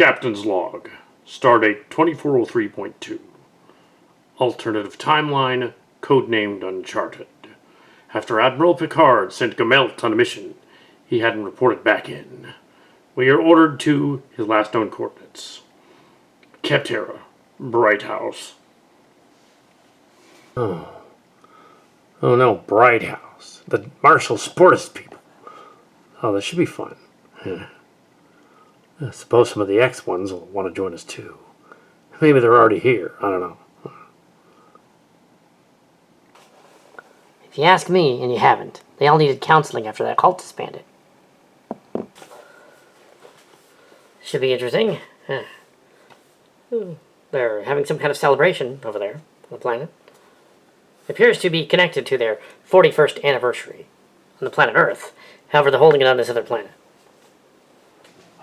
Captain's Log. Stardate 2403.2. Alternative timeline, codenamed Uncharted. After Admiral Picard sent Gummelt on a mission, he hadn't reported back in. We are ordered to his last known coordinates. Keptera, Bright House. Oh no, Bright House. The martial sportist people. Oh, this should be fun. Yeah. I suppose some of the X ones will want to join us too. Maybe they're already here. I don't know. If you ask me, and you haven't, they all needed counseling after that cult disbanded. Should be interesting. They're having some kind of celebration over there on the planet. It appears to be connected to their 41st anniversary on the planet Earth. However, they're holding it on this other planet.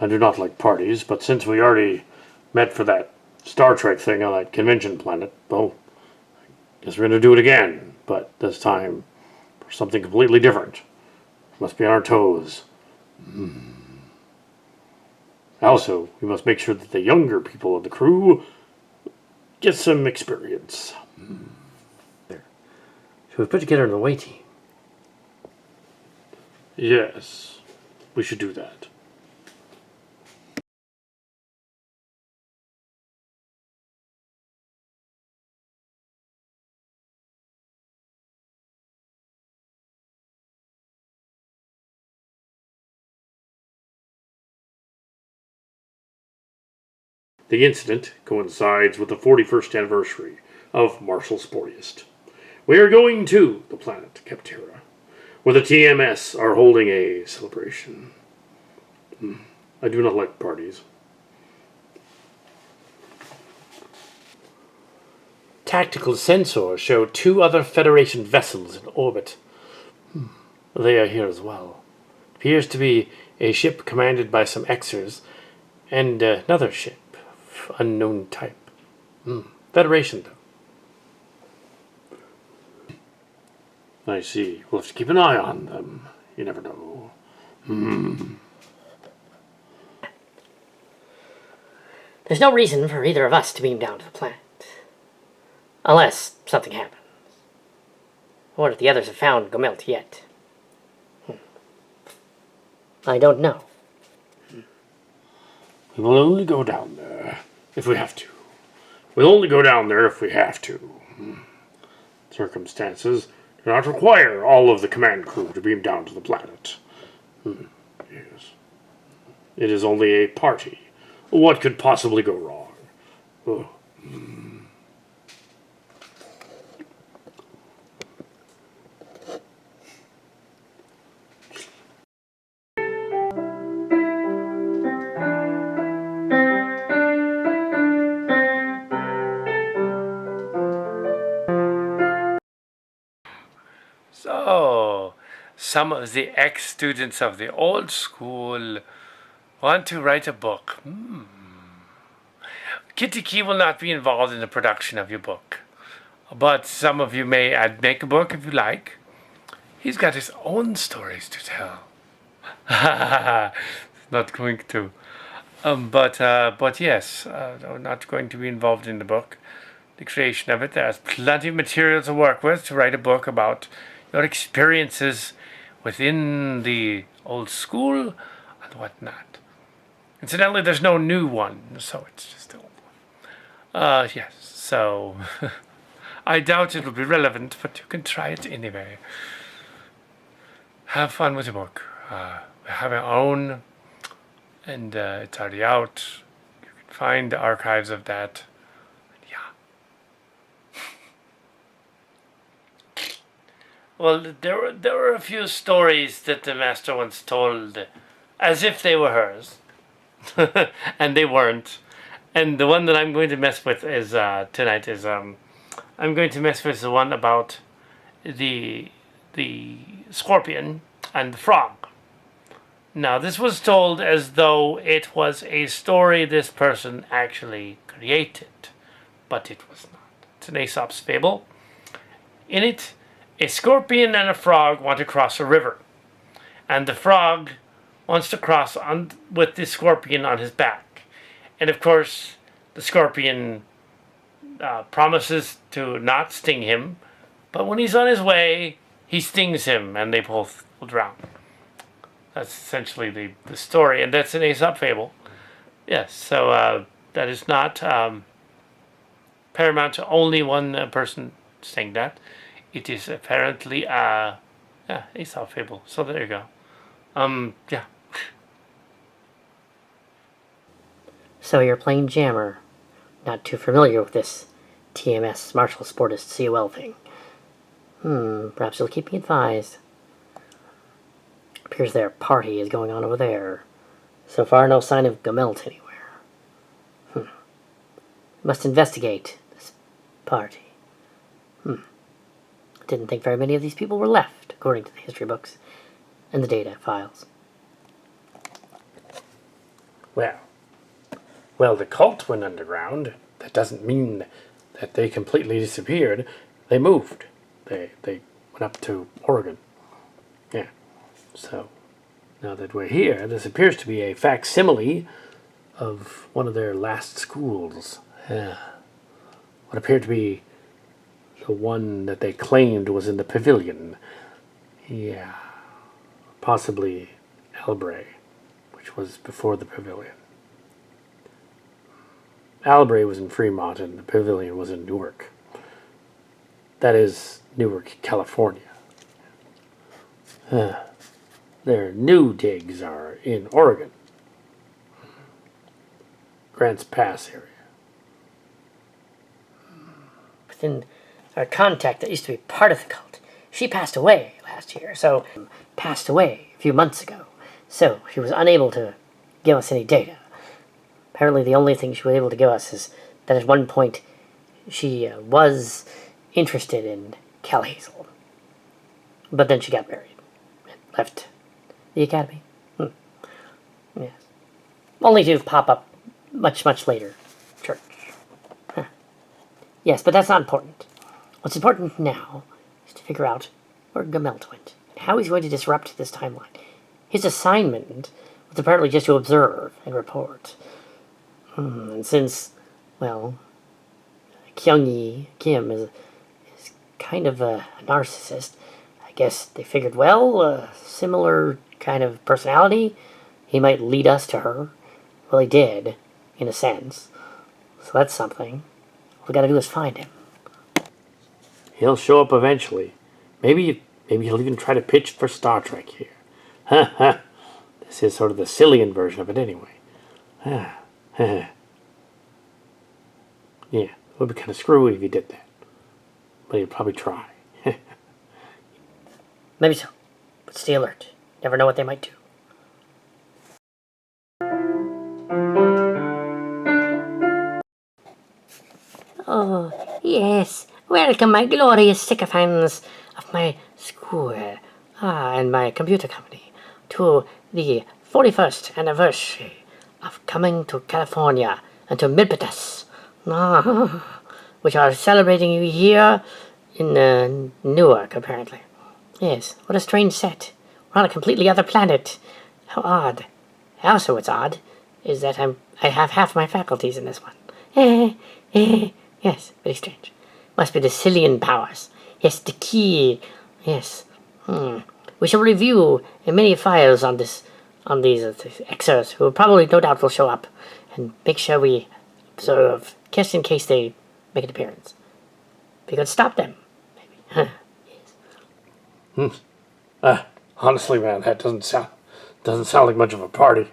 I do not like parties, but since we already met for that Star Trek thing on that convention planet, well, I guess we're going to do it again, but this time for something completely different. Must be on our toes. Also, we must make sure that the younger people of the crew get some experience. Should we put together an away team? Yes, we should do that. The incident coincides with the 41st anniversary of Martial Sportiest. We are going to the planet Keptera, where the TMS are holding a celebration. I do not like parties. Tactical sensors show 2 other Federation vessels in orbit. They are here as well. Appears to be a ship commanded by some exers and another ship. Unknown type. Federation, though. I see. We'll have to keep an eye on them. You never know. There's no reason for either of us to beam down to the planet. Unless something happens. I wonder if the others have found Gummelt yet. I don't know. We will only go down there if we have to. We'll only go down there if we have to. Circumstances do not require all of the command crew to beam down to the planet. Yes. It is only a party. What could possibly go wrong? Oh. So, some of the ex-students of the old school want to write a book. KittyKi will not be involved in the production of your book, but some of you may make a book if you like. He's got his own stories to tell. Not going to. But yes, I'm not going to be involved in the book, the creation of it. There's plenty of material to work with to write a book about your experiences within the old school and whatnot. Incidentally, there's no new one, so it's just the old one. Yes, so I doubt it'll be relevant, but you can try it anyway. Have fun with the book. We have our own, and it's already out. You can find the archives of that. Well, there were a few stories that the master once told, as if they were hers, and they weren't. And the one that I'm going to mess with is tonight is I'm going to mess with the one about the scorpion and the frog. Now, this was told as though it was a story this person actually created, but it was not. It's an Aesop's fable. In it, a scorpion and a frog want to cross a river, and the frog wants to cross with the scorpion on his back, And of course, the scorpion promises to not sting him, but when he's on his way, he stings him, and they both will drown. That's essentially the story, and that's an Aesop fable. Yes, so that is not paramount to only one person saying that. It is apparently Aesop fable. So there you go. Yeah. So you're playing Jammer. Not too familiar with this TMS martial sportist COL thing. Perhaps you'll keep me advised. Appears their party is going on over there. So far, no sign of Gummelt anywhere. Must investigate this party. Didn't think very many of these people were left, according to the history books and the data files. Well, the cult went underground. That doesn't mean that they completely disappeared. They moved. They went up to Oregon. Yeah. So, now that we're here, this appears to be a facsimile of one of their last schools. Yeah. What appeared to be the one that they claimed was in the pavilion. Yeah. Possibly Albray, which was before the pavilion. Albray was in Fremont and the pavilion was in Newark. That is Newark, California. Their new digs are in Oregon. Grants Pass area. Within our contact that used to be part of the cult, she passed away last year, so passed away a few months ago. So she was unable to give us any data. Apparently the only thing she was able to give us is that at one point she was interested in Cal Hazel. But then she got married and left the academy. Yes. Only to pop up much, much later. Church. Yes, but that's not important. What's important now is to figure out where Gummelt went and how he's going to disrupt this timeline. His assignment was apparently just to observe and report. And since, well, Kim is kind of a narcissist, I guess they figured, well, a similar kind of personality, he might lead us to her. Well, he did, in a sense. So that's something. All we gotta do is find him. He'll show up eventually. Maybe he'll even try to pitch for Star Trek here. This is sort of the Cillian version of it anyway. Yeah, it would be kind of screwy if he did that. But he'd probably try. Maybe so. But stay alert. Never know what they might do. Oh, yes. Welcome, my glorious sycophants of my school and my computer company to the 41st anniversary of coming to California and to Milpitas, which are celebrating you here in Newark, apparently. Yes, what a strange set. We're on a completely other planet. How odd. Also, what's odd is that I have half my faculties in this one. Yes, very strange. Must be the Cillian powers. Yes, the key. Yes. We shall review many files on these exers, who probably, no doubt, will show up, and make sure we observe, just in case they make an appearance. We could stop them, maybe. Yes. Honestly, man, that doesn't sound like much of a party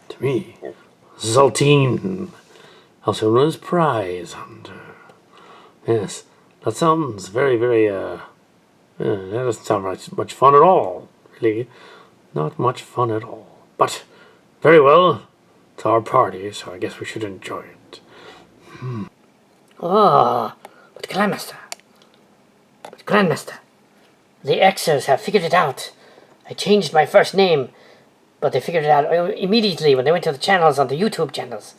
to me. Zoltine, also known as Prize Hunter. Yes, that sounds very, very, that doesn't sound much fun at all, really. Not much fun at all. But, very well, it's our party, so I guess we should enjoy it. Oh, but Grandmaster, the exers have figured it out. I changed my first name, but they figured it out immediately when they went to the channels on the YouTube channels.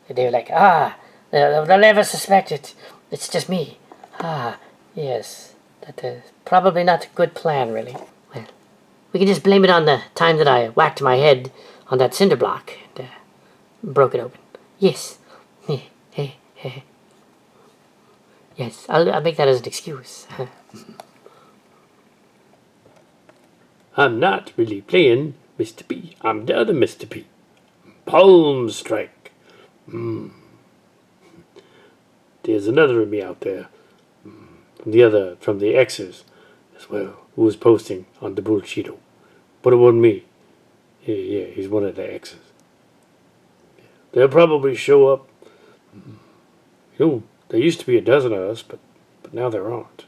They were like, they'll never suspect it. It's just me. Yes. That is probably not a good plan, really. Well, we can just blame it on the time that I whacked my head on that cinder block and broke it open. Yes. Yes, I'll make that as an excuse. I'm not really playing Mr. P. I'm the other Mr. P. Palm strike. There's another of me out there. From the exers as well, who was posting on the Bullshito. But it wasn't me. Yeah, he's one of the exes. They'll probably show up. There used to be a dozen of us, but now there aren't.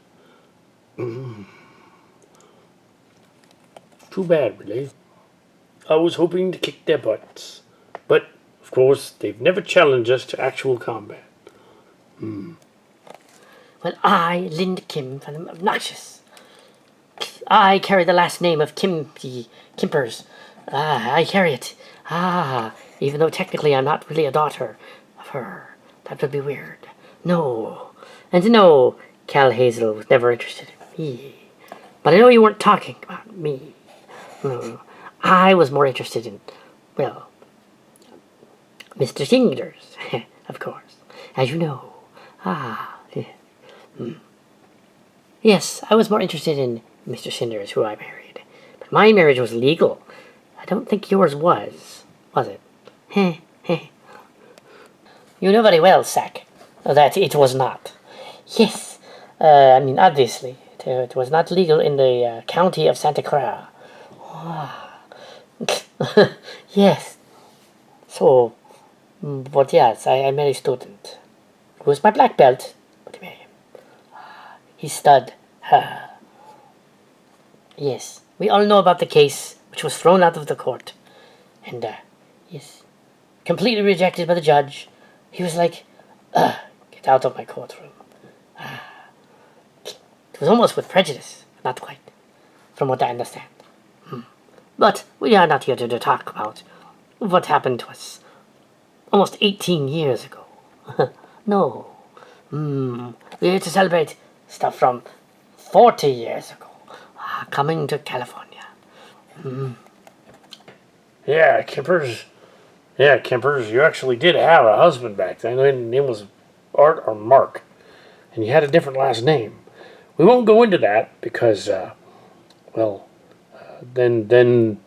Too bad, really. I was hoping to kick their butts. But, of course, they've never challenged us to actual combat. Well, I, Lind Kim, am obnoxious. I carry the last name of Kimpers. I carry it. Even though technically I'm not really a daughter of her. That would be weird. No. And no, Cal Hazel was never interested in me. But I know you weren't talking about me. No. I was more interested in, well, Mr. Singers, of course, as you know. Yes, I was more interested in Mr. Cinders, who I married. But my marriage was legal. I don't think yours was it? You know very well, Sack, that it was not. Yes, obviously, it was not legal in the county of Santa Clara. Yes. So, but yes, I married a student. Who was my black belt, but I married him. He's stud. Yes, we all know about the case, which was thrown out of the court. And, yes, completely rejected by the judge. He was like, get out of my courtroom. It was almost with prejudice. Not quite, from what I understand. But we are not here to talk about what happened to us almost 18 years ago. No. We're here to celebrate stuff from 40 years ago. Coming to California. Yeah, Kimpers. Yeah, Kimpers, you actually did have a husband back then. His name was Art or Mark. And you had a different last name. We won't go into that because, then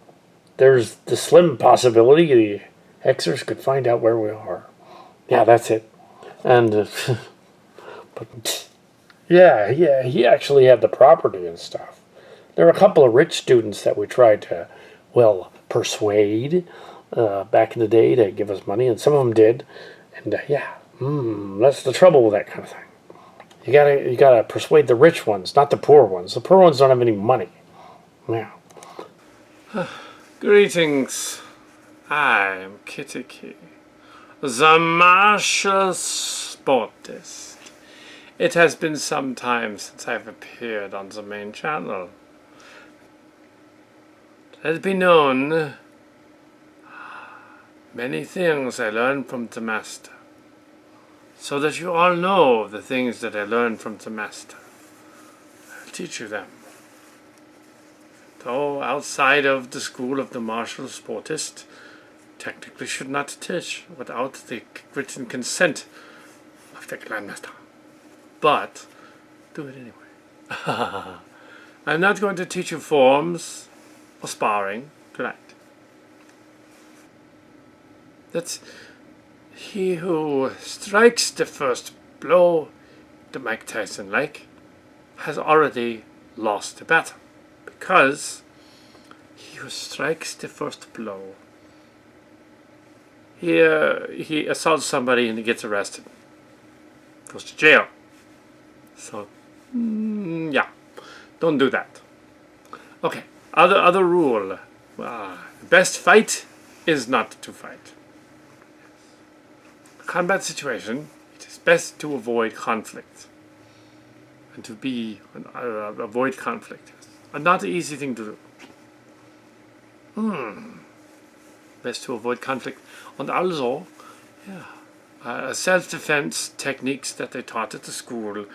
there's the slim possibility the Xers could find out where we are. Yeah, that's it. And, but, yeah, he actually had the property and stuff. There were a couple of rich students that we tried to, persuade back in the day to give us money, and some of them did. And, that's the trouble with that kind of thing. You gotta persuade the rich ones, not the poor ones. The poor ones don't have any money. Yeah. Greetings. I am KittyKi, the martial sportist. It has been some time since I've appeared on the main channel. Let it be known, many things I learned from the Master. So that you all know the things that I learned from the Master. I'll teach you them. Though outside of the school of the martial sportist, technically should not teach without the written consent of the Grandmaster. But, do it anyway. I'm not going to teach you forms or sparring tonight. That's he who strikes the first blow, the Mike Tyson-like, has already lost the battle. Because he who strikes the first blow, he assaults somebody and he gets arrested. Goes to jail. So, yeah, don't do that. Okay, other rule. The best fight is not to fight. Combat situation, it is best to avoid conflict. And to avoid conflict. Not an easy thing to do. Best to avoid conflict. And also, self-defense techniques that they taught at the school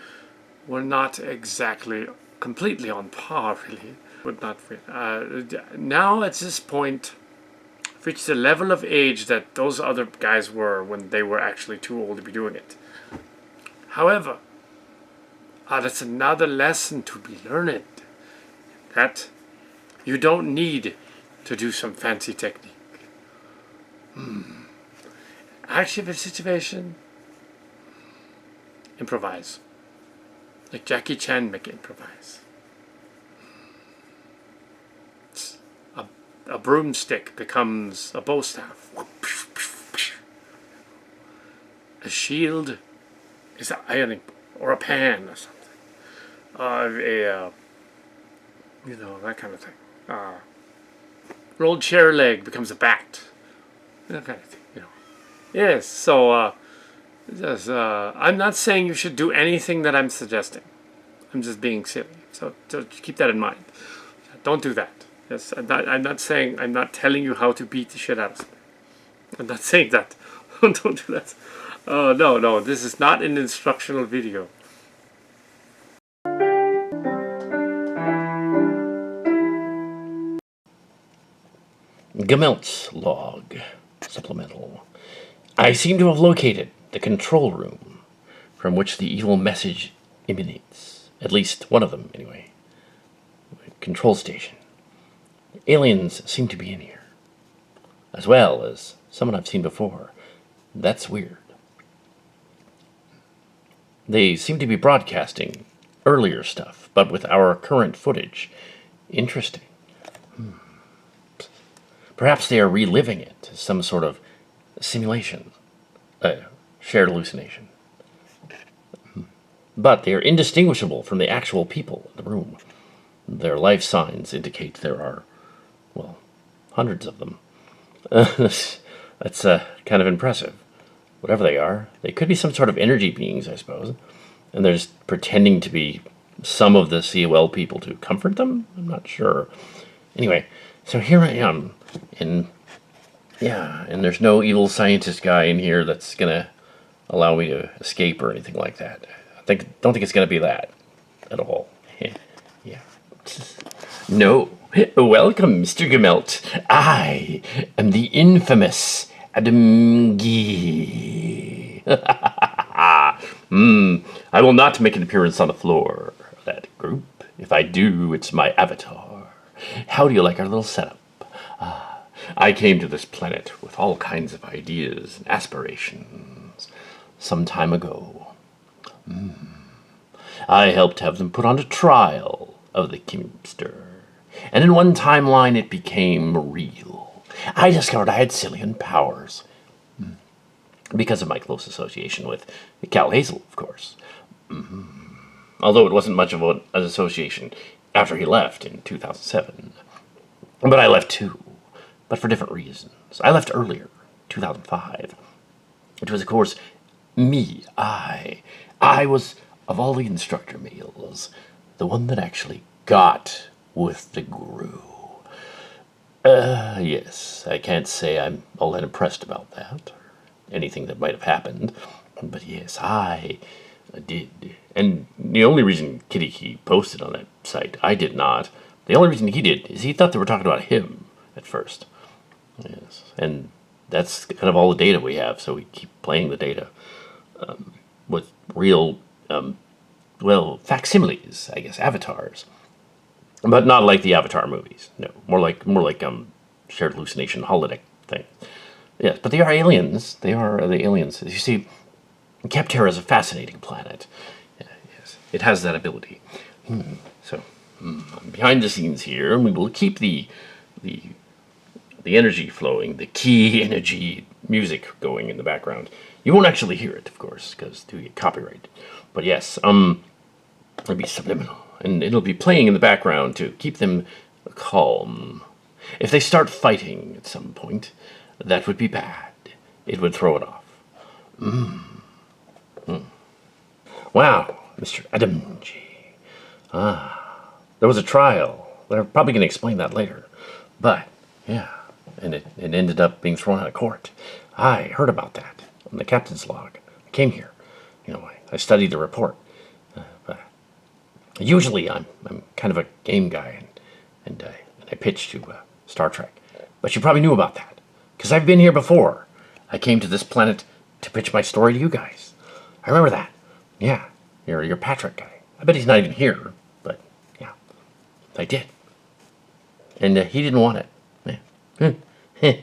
were not exactly completely on par, really. But not really. Now, at this point, reached the level of age that those other guys were when they were actually too old to be doing it. However, that's another lesson to be learned. That you don't need to do some fancy technique. Actually, the situation, improvise. Like Jackie Chan make improvise. A broomstick becomes a bow staff. A shield is an ironing or a pan or something. That kind of thing. An old chair leg becomes a bat. That kind of thing, Yes, so I'm not saying you should do anything that I'm suggesting. I'm just being silly. So keep that in mind. Don't do that. Yes, I'm not telling you how to beat the shit out of somebody. I'm not saying that. Don't do that. Oh, no, this is not an instructional video. Gummelt's log. Supplemental. I seem to have located the control room from which the evil message emanates. At least one of them, anyway. Control station. Aliens seem to be in here. As well as someone I've seen before. That's weird. They seem to be broadcasting earlier stuff, but with our current footage. Interesting. Perhaps they are reliving it as some sort of simulation. Shared hallucination. But they are indistinguishable from the actual people in the room. Their life signs indicate there are, well, hundreds of them. That's kind of impressive. Whatever they are, they could be some sort of energy beings, I suppose. And they're just pretending to be some of the COL people to comfort them? I'm not sure. Anyway, so here I am. And there's no evil scientist guy in here that's gonna allow me to escape or anything like that. Don't think it's gonna be that at all. Yeah. No. Welcome, Mr. Gummelt. I am the infamous Adam Gee. I will not make an appearance on the floor of that group. If I do, it's my avatar. How do you like our little setup? I came to this planet with all kinds of ideas and aspirations some time ago. I helped have them put on a trial of the Kimster. And in one timeline it became real. I discovered I had Cillian powers. Because of my close association with Cal Hazel, of course. Although it wasn't much of an association after he left in 2007. But I left too. But for different reasons. I left earlier, 2005. It was, of course, me. I was, of all the instructor males, the one that actually got with the guru. Yes, I can't say I'm all that impressed about that, or anything that might have happened, but yes, I did. And the only reason KittyKi posted on that site, I did not. The only reason he did is he thought they were talking about him at first. Yes, and that's kind of all the data we have, so we keep playing the data with real, facsimiles, I guess, avatars. But not like the Avatar movies. No, more like shared hallucination holodeck thing. Yes, but they are aliens. They are the aliens. You see, Kepterra is a fascinating planet. Yes, it has that ability. So, behind the scenes here, we will keep the energy flowing, the key energy music going in the background. You won't actually hear it, of course, because you get copyrighted. But yes, it'll be subliminal. And it'll be playing in the background to keep them calm. If they start fighting at some point, that would be bad. It would throw it off. Wow, Mr. Adamji. There was a trial. They're probably going to explain that later. But, yeah, and it ended up being thrown out of court. I heard about that on the captain's log. I came here. I studied the report. Usually I'm kind of a game guy, and I pitch to Star Trek. But you probably knew about that. Because I've been here before. I came to this planet to pitch my story to you guys. I remember that. Yeah, you're Patrick guy. I bet he's not even here, but yeah, I did. And he didn't want it. Yeah.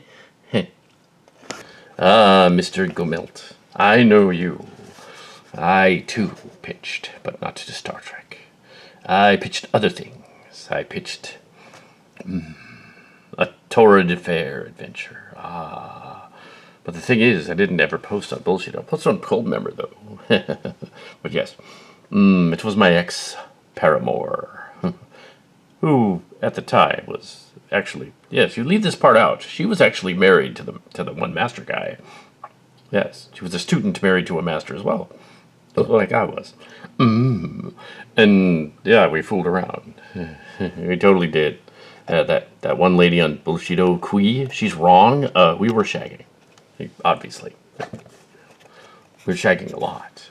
Mr. Gummelt, I know you. I, too, pitched, but not to Star Trek. I pitched other things. I pitched a torrid affair adventure. But the thing is, I didn't ever post on bullshit. I posted on Cold Member, though. But yes, it was my ex-paramour, who, at the time, was actually... Yes, you leave this part out. She was actually married to the one master guy. Yes, she was a student married to a master as well. Like I was. And, yeah, we fooled around. We totally did. That one lady on Bullshito Kui, she's wrong. We were shagging. Obviously. We were shagging a lot.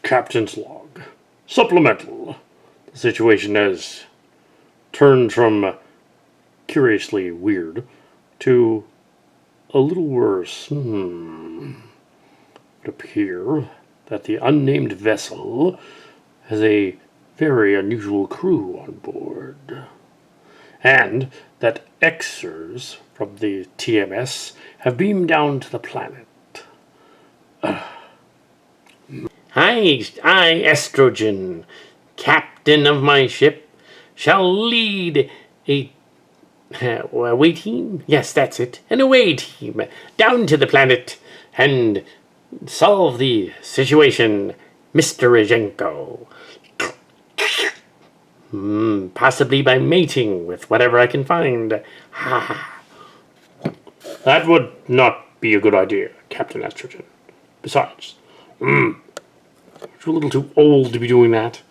Captain's log. Supplemental. The situation has turned from curiously weird to a little worse. It appears that the unnamed vessel has a very unusual crew on board, and that exers from the TMS have beamed down to the planet. I, Estrogen, captain of my ship, shall lead a away team? Yes, that's it. An away team down to the planet and solve the situation, Mr. Izhenko. Possibly by mating with whatever I can find. That would not be a good idea, Captain Estrogen. Besides, you're a little too old to be doing that.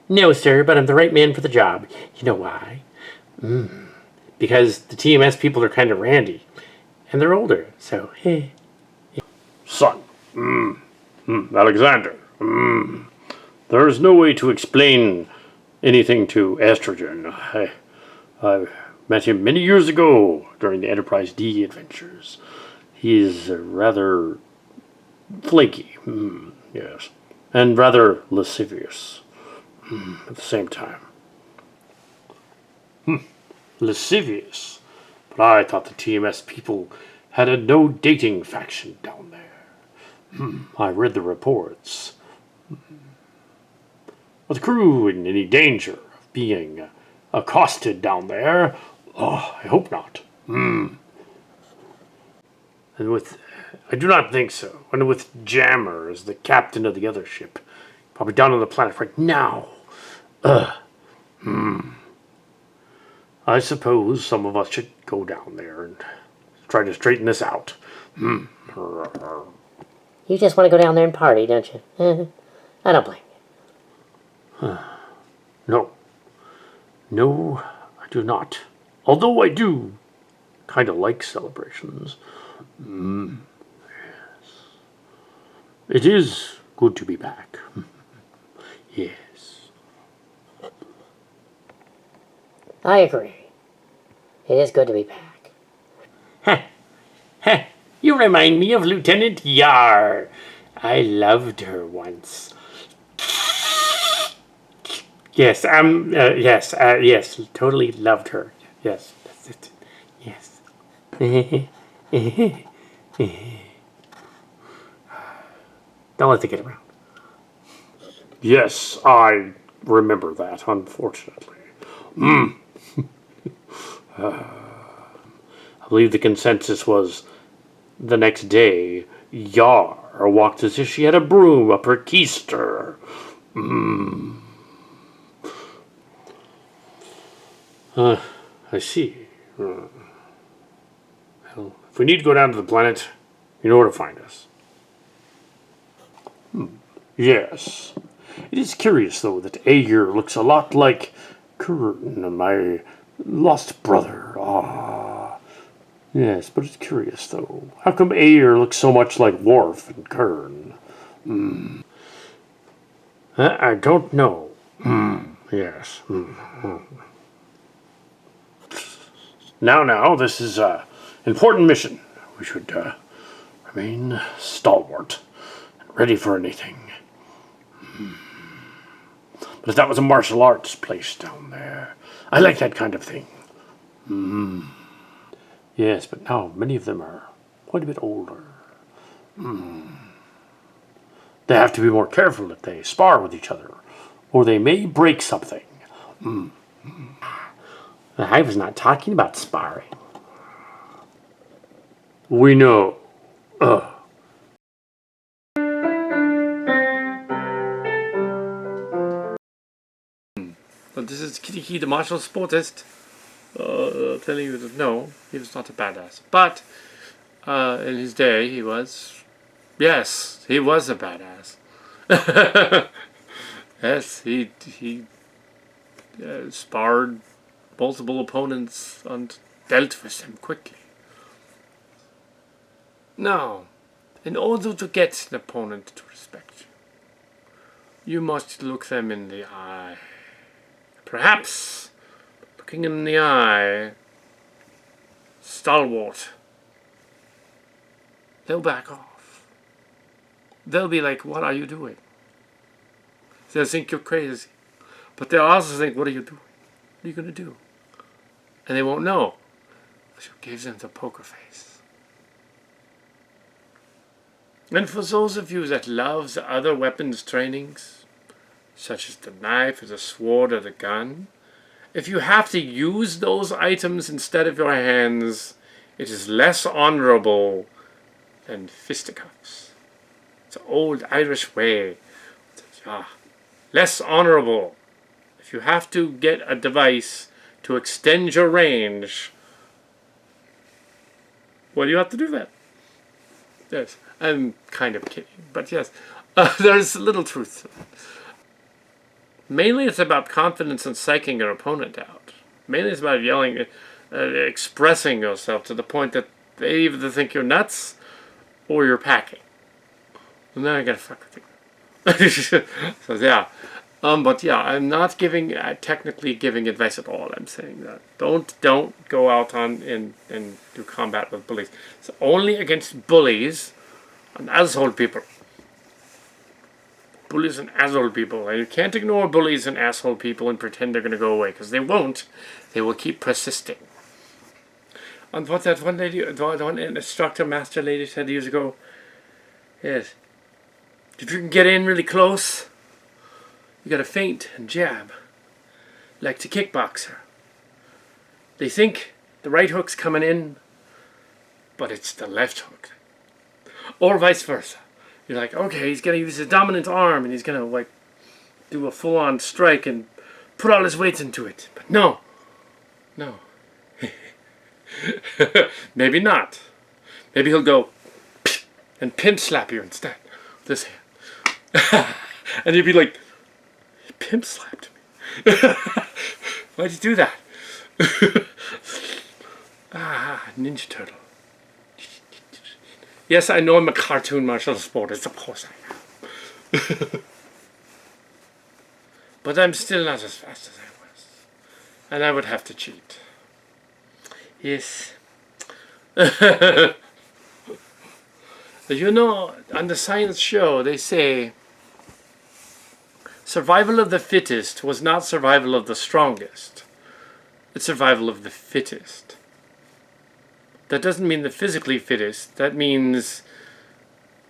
No, sir, but I'm the right man for the job. You know why? Because the TMS people are kind of randy. And they're older, so, hey. Son. Alexander. There is no way to explain anything to Estrogen. I met him many years ago during the Enterprise D adventures. He is rather flaky, yes, and rather lascivious at the same time. Lascivious? But I thought the TMS people had a no-dating faction down there. I read the reports. Are the crew in any danger of being accosted down there? Oh, I hope not. And I do not think so. And with Jammer as the captain of the other ship, probably down on the planet right now. I suppose some of us should go down there and try to straighten this out. You just want to go down there and party, don't you? I don't blame you. No, I do not. Although I do kind of like celebrations. Yes. It is good to be back. Yes. I agree. It is good to be back. You remind me of Lieutenant Yar. I loved her once. Yes, yes, totally loved her. Yes, that's it. Yes. Don't let it get around. Yes, I remember that, unfortunately. I believe the consensus was the next day, Yar walked as if she had a broom up her keister. I see. Well, if we need to go down to the planet, you know where to find us. Yes. It is curious, though, that Aegir looks a lot like Curtin, my lost brother. Yes, but it's curious, though. How come Ayer looks so much like Worf and Kern? I don't know. Yes. Now, this is an important mission. We should remain stalwart and ready for anything. But if that was a martial arts place down there, I like that kind of thing. Yes, but now many of them are quite a bit older. They have to be more careful if they spar with each other, or they may break something. I was not talking about sparring. We know. But this is KittyKi, the martial sportist, telling you that no, he was not a badass. But in his day, he was. Yes, he was a badass. Yes, he sparred multiple opponents and dealt with them quickly. Now, in order to get an opponent to respect you must look them in the eye. Perhaps, looking in the eye, stalwart, they'll back off. They'll be like, what are you doing? They'll think you're crazy. But they'll also think, what are you doing? What are you going to do? And they won't know. Because you gave them the poker face. And for those of you that love the other weapons trainings, such as the knife or the sword or the gun, if you have to use those items instead of your hands, it is less honorable than fisticuffs. It's an old Irish way. Less honorable. If you have to get a device to extend your range, well, you have to do that. Yes, I'm kind of kidding, but yes, there's a little truth to it. Mainly it's about confidence and psyching your opponent out. Mainly it's about yelling, expressing yourself to the point that they either think you're nuts or you're packing. And then I gotta fuck with you. So yeah. But yeah, I'm not technically giving advice at all. I'm saying that don't go out and do combat with bullies. It's only against bullies and asshole people. Bullies and asshole people. And you can't ignore bullies and asshole people and pretend they're going to go away, because they won't. They will keep persisting. And what that one lady, one instructor master lady said years ago, yes, if you can get in really close, you got to feint and jab, like the kickboxer. They think the right hook's coming in, but it's the left hook. Or vice versa. You're like, okay, he's going to use his dominant arm and he's going to like do a full-on strike and put all his weight into it. But no. Maybe not. Maybe he'll go and pimp slap you instead. This hand. And you'd be like, he pimp slapped me. Why'd you do that? Ninja Turtle. Yes, I know I'm a cartoon martial sportist. Of course I am. But I'm still not as fast as I was. And I would have to cheat. Yes. You know, on the science show, they say survival of the fittest was not survival of the strongest. It's survival of the fittest. That doesn't mean the physically fittest. That means...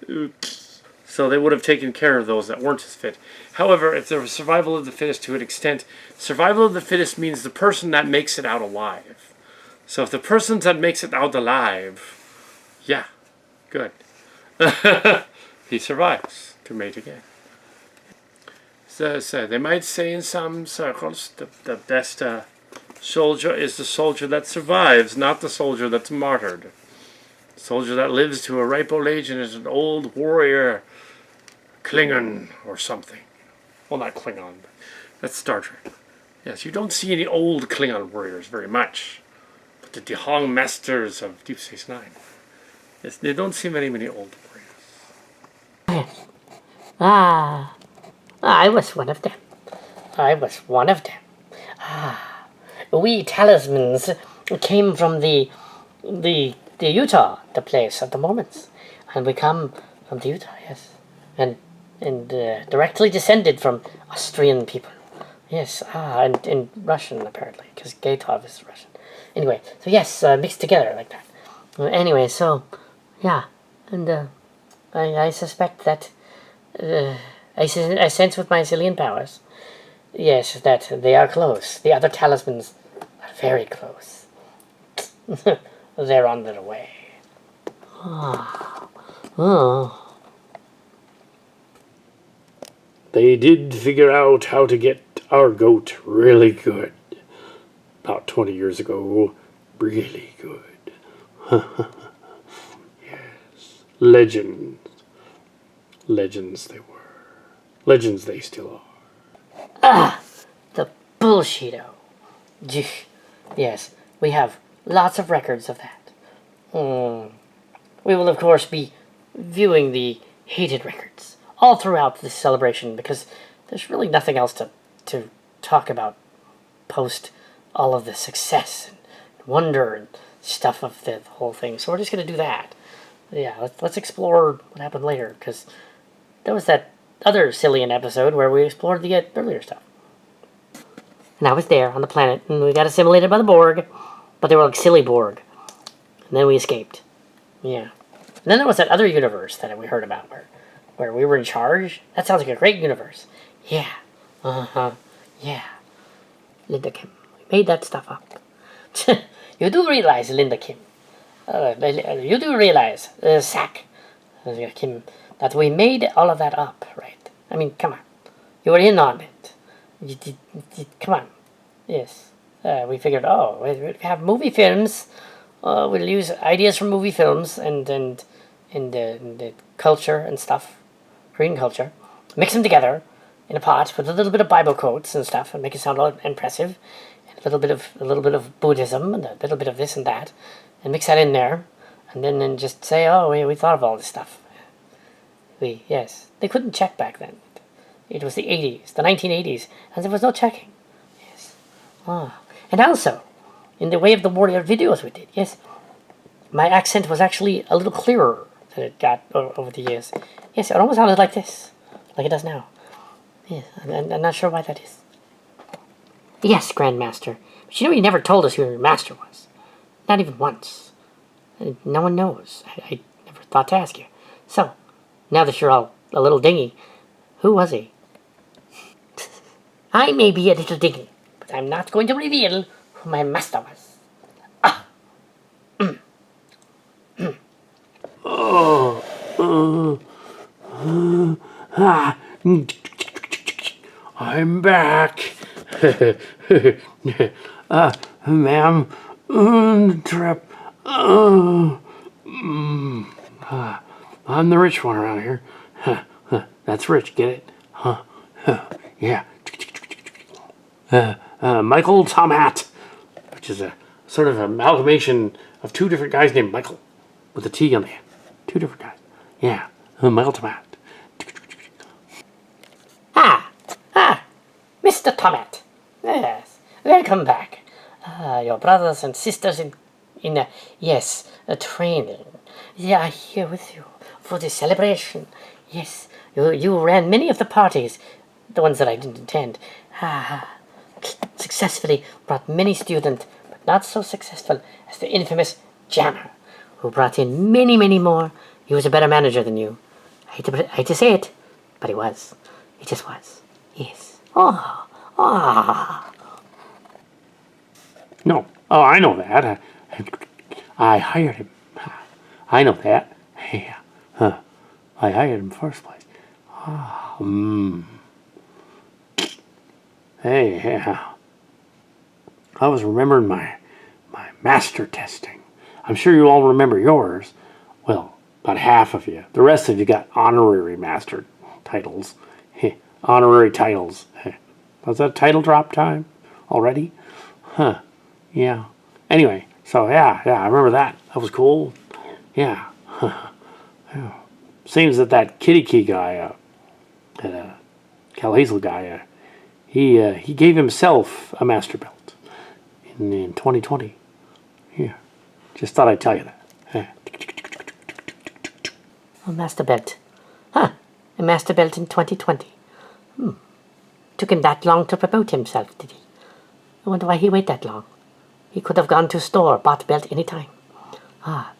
Oops. So they would have taken care of those that weren't as fit. However, if there was survival of the fittest to an extent, survival of the fittest means the person that makes it out alive. So if the person that makes it out alive, yeah, good. He survives to mate again. So they might say in some circles the best... soldier is the soldier that survives, not the soldier that's martyred. The soldier that lives to a ripe old age and is an old warrior, Klingon or something. Well, not Klingon, but that's Star Trek. Yes, you don't see any old Klingon warriors very much. But the Hong Masters of Deep Space Nine. Yes, they don't see many old warriors. I was one of them. We talismans came from the Utah, the place at the moment, and we come from the Utah, yes, and directly descended from Austrian people, yes, and Russian apparently, because Gatov is Russian. Anyway, so yes, mixed together like that. Anyway, so yeah, and I suspect that I sense with my Cillian powers, yes, that they are close. The other talismans are very close. They're on their way. They did figure out how to get our goat really good. About 20 years ago. Really good. Yes. Legends. Legends they were. Legends they still are. The bullshito. Yes, we have lots of records of that. We will, of course, be viewing the hated records all throughout this celebration because there's really nothing else to talk about post all of the success and wonder and stuff of the whole thing. So we're just going to do that. Yeah, let's explore what happened later because there was that other Cillian episode where we explored the earlier stuff. And I was there on the planet, and we got assimilated by the Borg, but they were like silly Borg. And then we escaped. Yeah. And then there was that other universe that we heard about where we were in charge. That sounds like a great universe. Yeah. Yeah. Linda Kim. We made that stuff up. You do realize, Linda Kim. You do realize, Sack, Kim, that we made all of that up, right? I mean, come on. You were in on it. Come on. Yes. We figured, we have movie films. We'll use ideas from movie films and the culture and stuff, Korean culture, mix them together in a pot with a little bit of Bible quotes and stuff, and make it sound all impressive. And a little bit of Buddhism and a little bit of this and that, and mix that in there, and then just say, we thought of all this stuff. Yes, they couldn't check back then. It was the 80s, the 1980s, and there was no checking. Yes. And also, in the Way of the Warrior videos we did, yes, my accent was actually a little clearer than it got over the years. Yes, it almost sounded like this, like it does now. Yes, I'm not sure why that is. Yes, Grandmaster. But you never told us who your master was. Not even once. No one knows. I never thought to ask you. So, now that you're all a little dingy, who was he? I may be a little dingy, but I'm not going to reveal who my master was. I'm back. Ma'am, trip. I'm the rich one around here. That's rich, get it? Yeah. Michael Tomat, which is a sort of amalgamation of two different guys named Michael, with a T on the end. Two different guys. Yeah, Michael Tomat. Mr. Tomat. Yes, welcome back. Your brothers and sisters in training. They are here with you for the celebration. Yes, you ran many of the parties, the ones that I didn't attend. Successfully brought many students, but not so successful as the infamous Jammer, who brought in many more. He was a better manager than you. I hate to say it, but he was. He just was. Yes. No. Oh, I know that. I hired him. I know that. Yeah. I hired him first place. Hey, yeah. I was remembering my master testing. I'm sure you all remember yours. Well, about half of you. The rest of you got honorary master titles. Honorary titles. Was that title drop time already? Yeah. Anyway, So yeah, I remember that. That was cool. Yeah. Yeah. Seems that KittyKi guy, that Cal Hazel guy, he gave himself a master belt in 2020. Yeah. Just thought I'd tell you that. Yeah. A master belt. Huh. A master belt in 2020. Took him that long to promote himself, did he? I wonder why he waited that long. He could have gone to store, bought belt any time.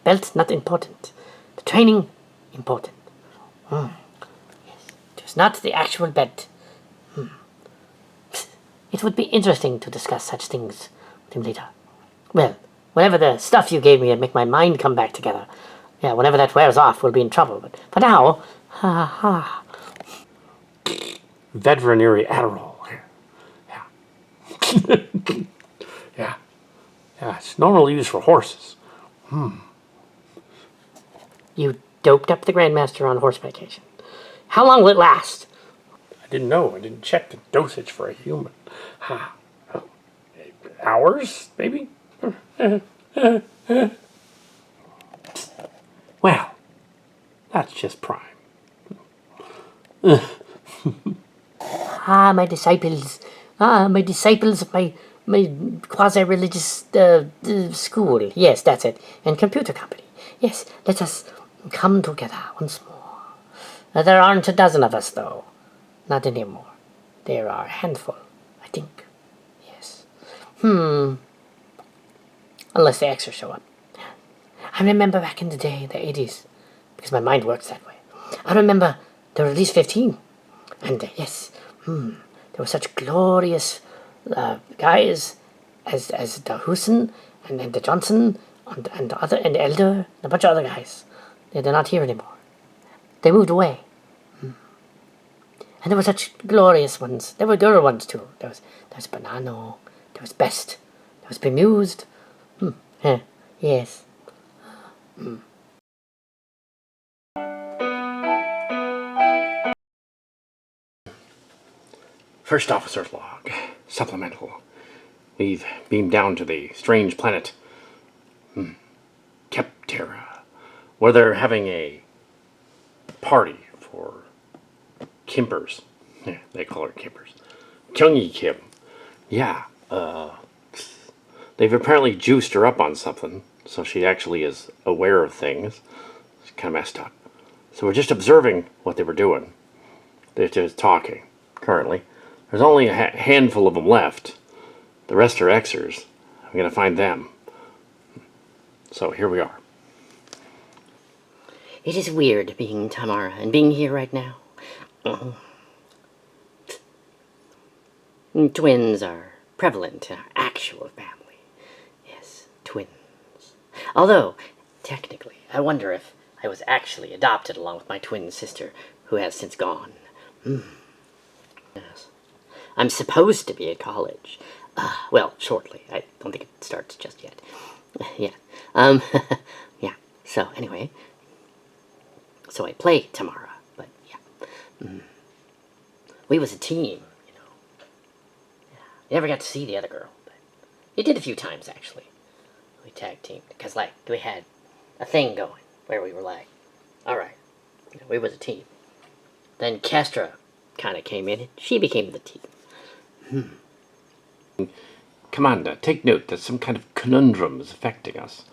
Belt not important. The training important. Yes. It was not the actual belt. It would be interesting to discuss such things with him later. Well, whenever the stuff you gave me would make my mind come back together. Yeah, whenever that wears off, we'll be in trouble. But for now, Veterinary Adderall. Yeah. Yeah. Yeah, it's normally used for horses. you doped up the Grandmaster on horse medication. How long will it last? I didn't know. I didn't check the dosage for a human. Hours, maybe? Well, that's just prime. My disciples. My disciples of my quasi-religious school. Yes, that's it. And computer company. Yes, let us come together once more. There aren't a dozen of us, though. Not anymore. There are a handful, I think. Yes. Unless the exers show up. I remember back in the day, the 80s, because my mind works that way. I remember there were at least 15. And yes, there were such glorious guys as the Hoosen and the Johnson and the Elder and a bunch of other guys. They're not here anymore. They moved away. And there were such glorious ones. There were girl ones too. There was Banano. There was Best. There was Bemused. Yes. First officer's log. Supplemental. We've beamed down to the strange planet Keptera, where they're having a party for Kimpers. Yeah, they call her Kimpers. Kyungi Kim. Yeah, they've apparently juiced her up on something, so she actually is aware of things. It's kind of messed up. So we're just observing what they were doing. They're just talking, currently. There's only a handful of them left. The rest are exers. I'm going to find them. So here we are. It is weird being Tamara and being here right now. Twins are prevalent in our actual family. Yes, twins. Although, technically, I wonder if I was actually adopted along with my twin sister, who has since gone. Yes. I'm supposed to be at college. Well, shortly. I don't think it starts just yet. Yeah. Yeah. So, anyway. So I play Tamara, but yeah. We was a team, you know. Yeah. Never got to see the other girl, but we did a few times, actually. We tag teamed, because, like, we had a thing going where we were like, alright, you know, we was a team. Then Kestra kind of came in, and she became the team. Commander, take note that some kind of conundrum is affecting us.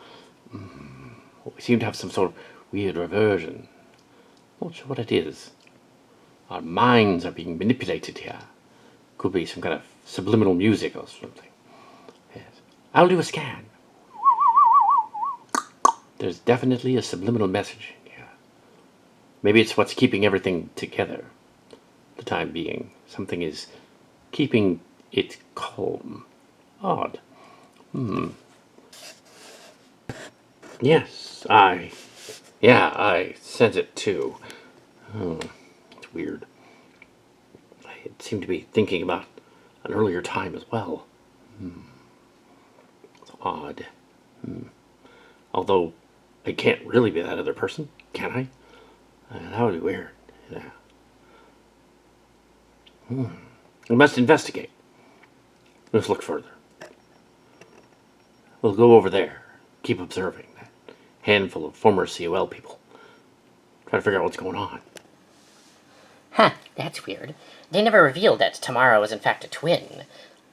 We seem to have some sort of weird reversion. Not sure what it is. Our minds are being manipulated here. Could be some kind of subliminal music or something. Yes. I'll do a scan. There's definitely a subliminal message here. Maybe it's what's keeping everything together. For the time being, something is keeping it calm. Odd. Yes, I sense it too. It's weird. I seem to be thinking about an earlier time as well. It's odd. Although, I can't really be that other person, can I? That would be weird. Yeah. We must investigate. Let's look further. We'll go over there. keep observing that handful of former COL people. Try to figure out what's going on. Huh, that's weird. They never revealed that Tamara was in fact a twin,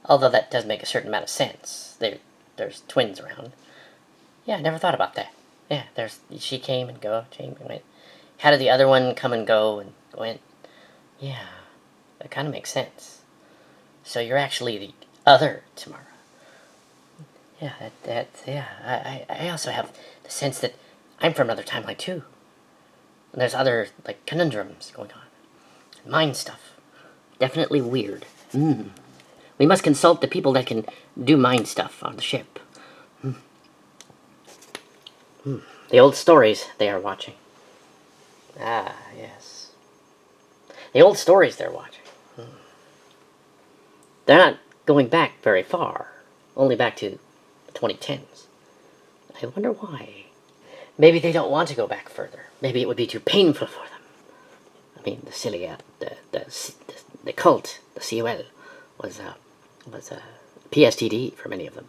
although that does make a certain amount of sense. There's twins around. Yeah, I never thought about that. Yeah, she came and went. How did the other one come and go and went? Yeah, that kind of makes sense. So you're actually the other Tamara. Yeah, I also have the sense that I'm from another timeline too. And there's other, like, conundrums going on. Mind stuff. Definitely weird. We must consult the people that can do mind stuff on the ship. The old stories they are watching. Ah, yes. The old stories they're watching. They're not going back very far. Only back to the 2010s. I wonder why. Maybe they don't want to go back further. Maybe it would be too painful for them. I mean, the silly, the cult, the COL, was PSTD for many of them.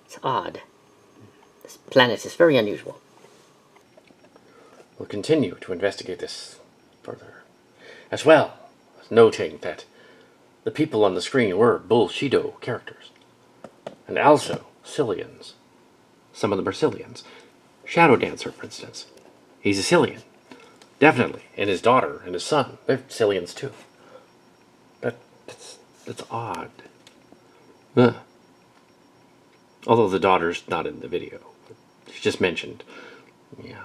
It's odd. This planet is very unusual. We'll continue to investigate this further, as well as noting that the people on the screen were Bullshido characters, and also Cillians. Some of them are Cillians. Shadow Dancer, for instance. He's a Cillian. Definitely. And his daughter and his son, they're Cillians too. That's odd. Huh. Although the daughter's not in the video. She's just mentioned. Yeah.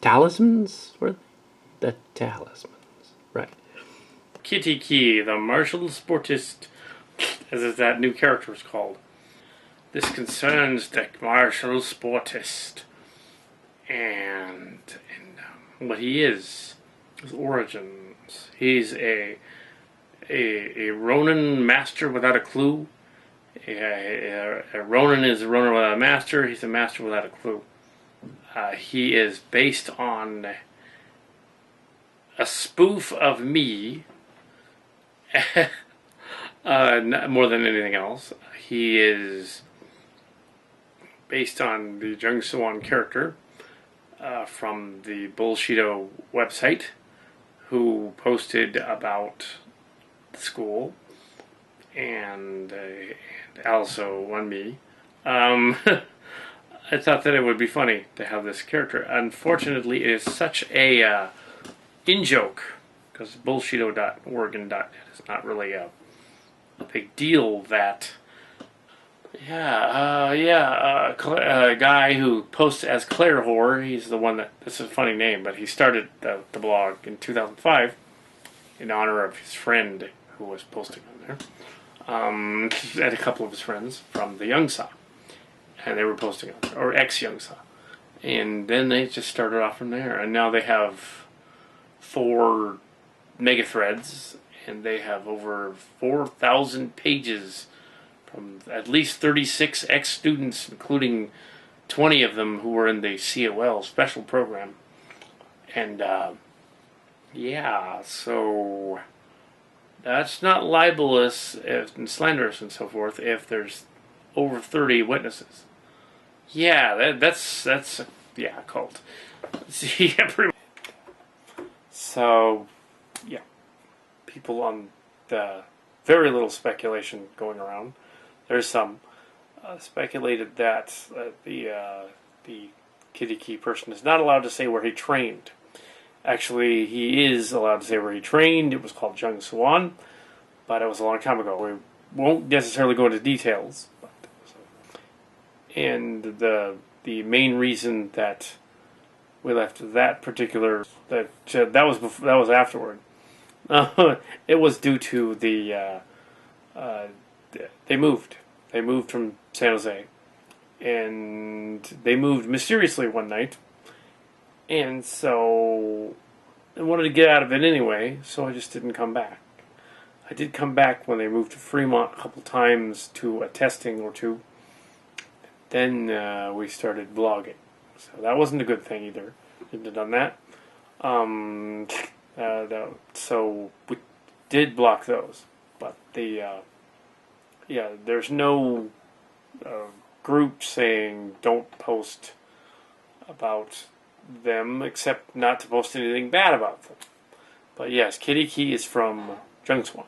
Talismans? Were the talismans? Right. KittyKi, the martial sportist, as that new character is called. This concerns the martial sportist and what he is, his origins. He's a Ronin master without a clue. A Ronin is a Ronin without a master. He's a master without a clue. He is based on a spoof of me, more than anything else. He is based on the Jung So-won character from the Bullshido website, who posted about the school and also on me. I thought that it would be funny to have this character. Unfortunately, it is such a in-joke, because bullshido.org and .net is not really a big deal, that a guy who posts as Claire Whore, he's the one this is a funny name, but he started the blog in 2005 in honor of his friend who was posting on there, and a couple of his friends from the Youngsa, and they were posting on there, or ex-Youngsa, and then they just started off from there, and now they have 4 mega threads, and they have over 4,000 pages from at least 36 ex-students, including 20 of them who were in the COL special program. And, so that's not libelous and slanderous and so forth if there's over 30 witnesses. Yeah, that's a cult. See, pretty much. So, yeah, people on the very little speculation going around. There's some speculated that the KittyKi person is not allowed to say where he trained. Actually, he is allowed to say where he trained. It was called Jung So-won, but it was a long time ago. We won't necessarily go into details. And the main reason that we left that particular that was afterward. It was due to they moved. They moved from San Jose, and they moved mysteriously one night, and so I wanted to get out of it anyway, so I just didn't come back. I did come back when they moved to Fremont a couple times to a testing or two. Then we started vlogging, so that wasn't a good thing either. Shouldn't have done that. So we did block those, but there's no group saying don't post about them, except not to post anything bad about them. But yes, KittyKi is from Junkswan.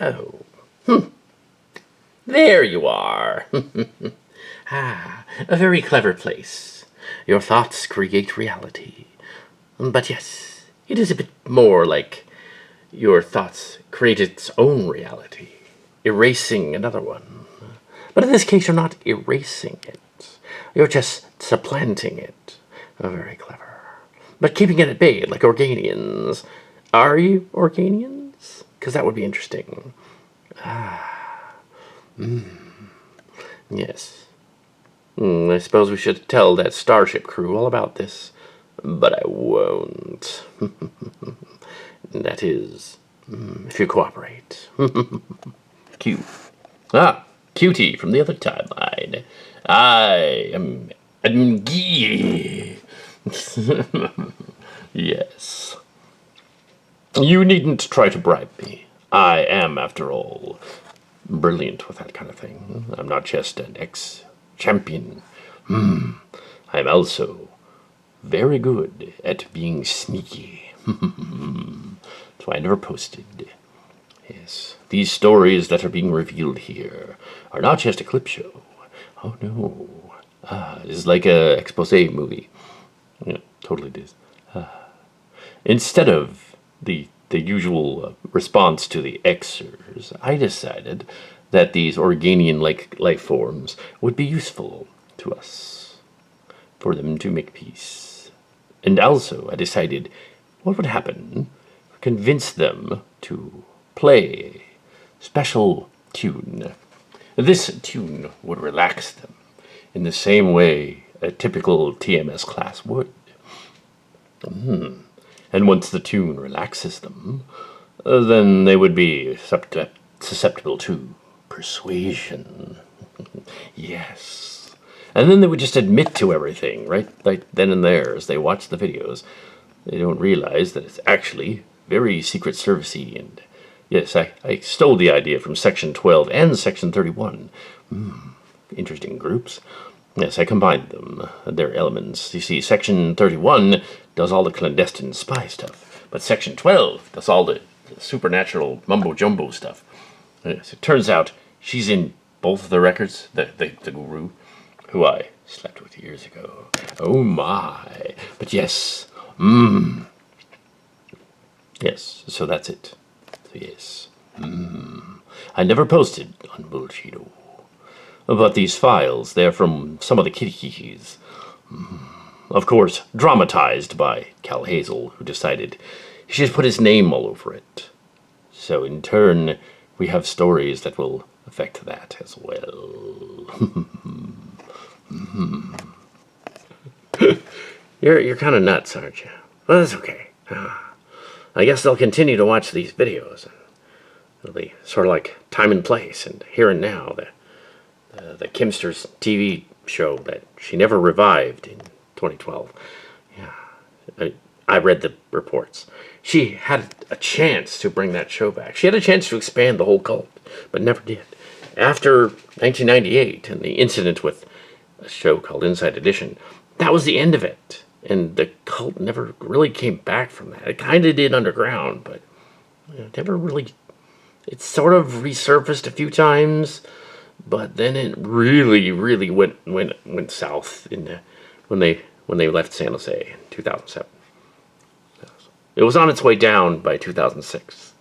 Oh. There you are. A very clever place. Your thoughts create reality. But yes, it is a bit more like your thoughts create its own reality, erasing another one. But in this case, you're not erasing it. You're just supplanting it. Very clever. But keeping it at bay, like Organians. Are you Organians? Because that would be interesting. Yes. I suppose we should tell that Starship crew all about this. But I won't. That is, if you cooperate. Q. Cutie from the other timeline. I am Gee. Yes. You needn't try to bribe me. I am, after all, brilliant with that kind of thing. I'm not just an ex-champion. I'm also very good at being sneaky. That's why I never posted. Yes, these stories that are being revealed here are not just a clip show. Oh no. It's like a expose movie. Yeah, totally it is. Instead of the usual response to the exers, I decided that these Organian-like life forms would be useful to us, for them to make peace. And also, I decided what would happen if I convinced them to play a special tune. This tune would relax them in the same way a typical TMS class would. And once the tune relaxes them, then they would be susceptible to persuasion. Yes. And then they would just admit to everything, right then and there as they watch the videos. They don't realize that it's actually very Secret Service-y. And yes, I stole the idea from Section 12 and Section 31. Interesting groups. Yes, I combined them, their elements. You see, Section 31 does all the clandestine spy stuff, but Section 12 does all the supernatural mumbo-jumbo stuff. Yes, it turns out she's in both of the records, the guru, who I slept with years ago. Oh my. But yes, yes, so that's it. So yes, I never posted on Bullshido. But these files, they're from some of the KittyKis. Of course, dramatized by Cal Hazel, who decided he should put his name all over it. So in turn, we have stories that will affect that as well. You're kind of nuts, aren't you? Well, that's okay. I guess they'll continue to watch these videos. It'll be sort of like Time and Place and Here and Now, the Kimster's TV show that she never revived in 2012. Yeah, I read the reports. She had a chance to bring that show back. She had a chance to expand the whole cult, but never did. After 1998 and the incident with a show called Inside Edition, that was the end of it. And the cult never really came back from that. It kind of did underground, but never really... It sort of resurfaced a few times, but then it really went south when they left San Jose in 2007. It was on its way down by 2006.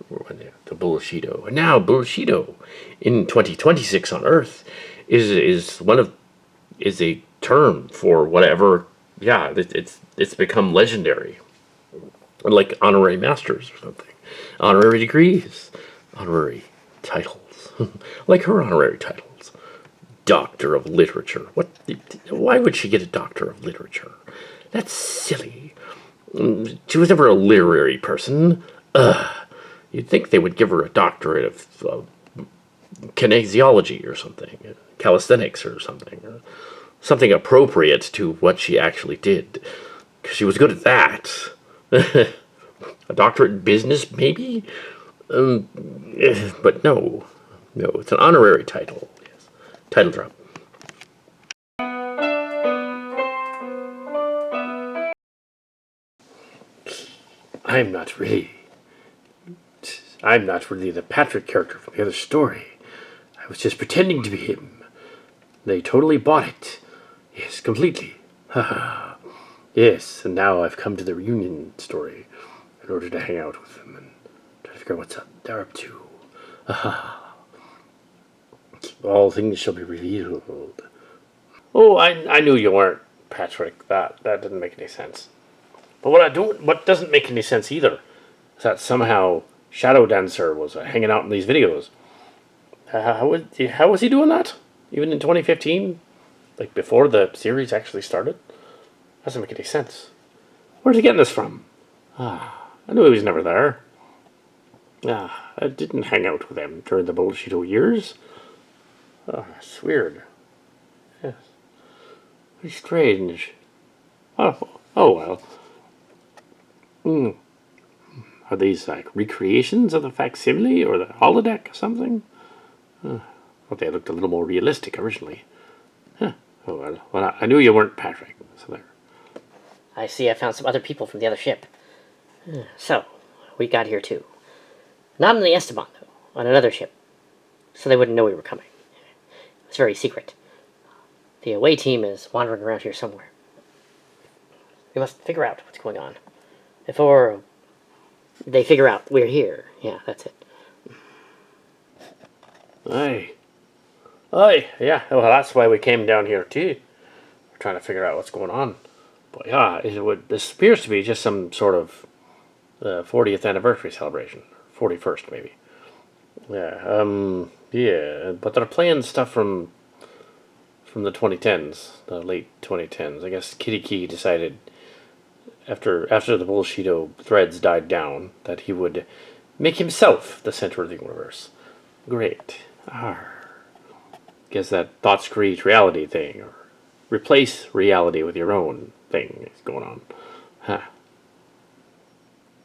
The Bullshido. And now Bullshido in 2026 on Earth is a term for whatever. Yeah, it's become legendary, like honorary masters or something, honorary degrees, honorary titles, like her honorary titles, Doctor of Literature. Why would she get a Doctor of Literature? That's silly. She was never a literary person. You'd think they would give her a doctorate of kinesiology or something, calisthenics or something appropriate to what she actually did. Because she was good at that. A doctorate in business, maybe? But no, it's an honorary title. Yes, title drop. I'm not really. I'm not really the Patrick character from the other story. I was just pretending to be him. They totally bought it. Yes, completely. Haha. Yes, and now I've come to the reunion story in order to hang out with them and try to figure out what's up they're up to. All things shall be revealed. Oh, I knew you weren't Patrick. That didn't make any sense. But what doesn't make any sense either is that somehow Shadow Dancer was hanging out in these videos. How was he doing that? Even in 2015, like before the series actually started, doesn't make any sense. Where's he getting this from? I knew he was never there. I didn't hang out with him during the Bullshito years. That's weird. Yes. Very strange. Oh well. Are these like recreations of the facsimile or the holodeck or something? Well, they looked a little more realistic originally. Oh well, I knew you weren't Patrick, so there. I see I found some other people from the other ship. So, we got here too. Not on the Esteban, though. On another ship. So they wouldn't know we were coming. It's very secret. The away team is wandering around here somewhere. We must figure out what's going on. Before they figure out we're here. Yeah, that's it. Aye, yeah. Well, that's why we came down here too. We're trying to figure out what's going on. But yeah, this appears to be just some sort of 40th anniversary celebration, 41st maybe. Yeah. But they're playing stuff from the 2010s, the late 2010s. I guess KittyKi decided after the Bullshito threads died down that he would make himself the center of the universe. Great. Guess that thoughts create reality thing, or replace reality with your own thing is going on.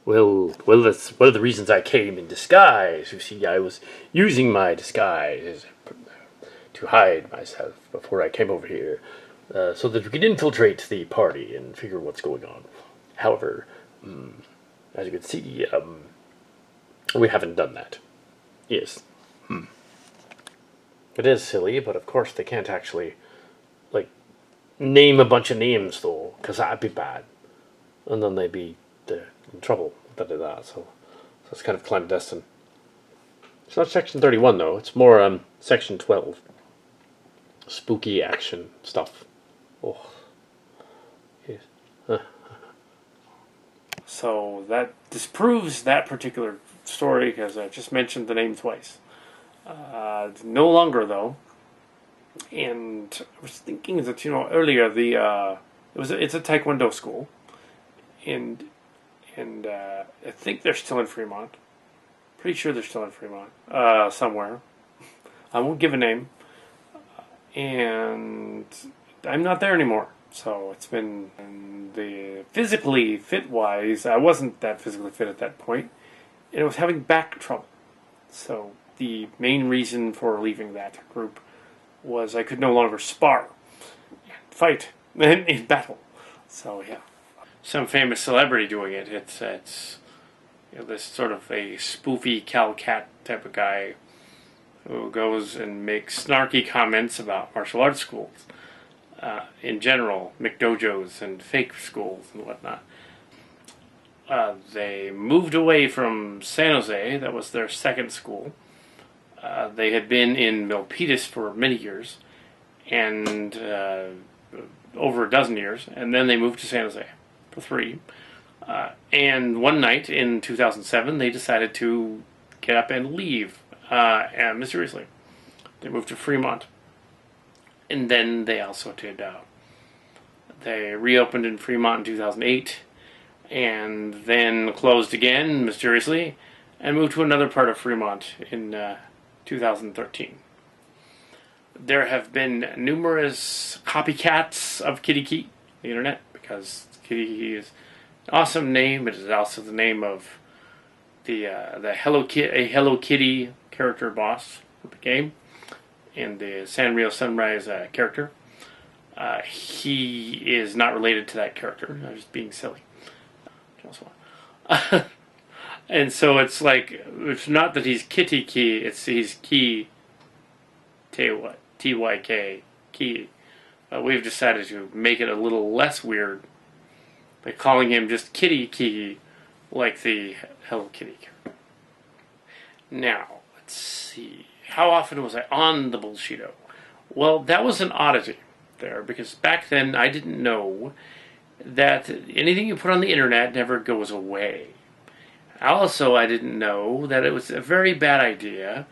Well, that's one of the reasons I came in disguise. You see, I was using my disguise to hide myself before I came over here, so that we could infiltrate the party and figure what's going on. However, as you can see, we haven't done that. Yes. It is silly, but of course they can't actually, like, name a bunch of names, though, because that'd be bad. And then they'd be in trouble if they did that, so it's kind of clandestine. It's not Section 31, though. It's more Section 12. Spooky action stuff. Oh. Yes. So that disproves that particular story because I just mentioned the name twice. No longer though, and I was thinking that earlier it's a Taekwondo school, and I think they're still in Fremont. Pretty sure they're still in Fremont somewhere. I won't give a name, and I'm not there anymore. So it's been the physically fit wise. I wasn't that physically fit at that point, and I was having back trouble. So the main reason for leaving that group was I could no longer spar and fight in battle. So yeah, some famous celebrity doing it. It's this sort of a spoofy Cal Cat type of guy who goes and makes snarky comments about martial arts schools in general, McDojos and fake schools and whatnot. They moved away from San Jose. That was their second school. They had been in Milpitas for many years, and over a dozen years, and then they moved to San Jose for 3. And one night in 2007, they decided to get up and leave, and mysteriously. They moved to Fremont. And then they also did, they reopened in Fremont in 2008, and then closed again, mysteriously, and moved to another part of Fremont in 2013. There have been numerous copycats of KittyKi, the internet, because KittyKi is an awesome name. It is also the name of the Hello Kitty character boss of the game, and the Sanrio Sunrise character. He is not related to that character. I'm just being silly. And so it's like, it's not that he's KittyKi, it's he's Key, Tyk, Key. We've decided to make it a little less weird by calling him just KittyKi, like the Hello Kitty character. Now, let's see. How often was I on the Bullshido? Well, that was an oddity there, because back then I didn't know that anything you put on the internet never goes away. Also, I didn't know that it was a very bad idea.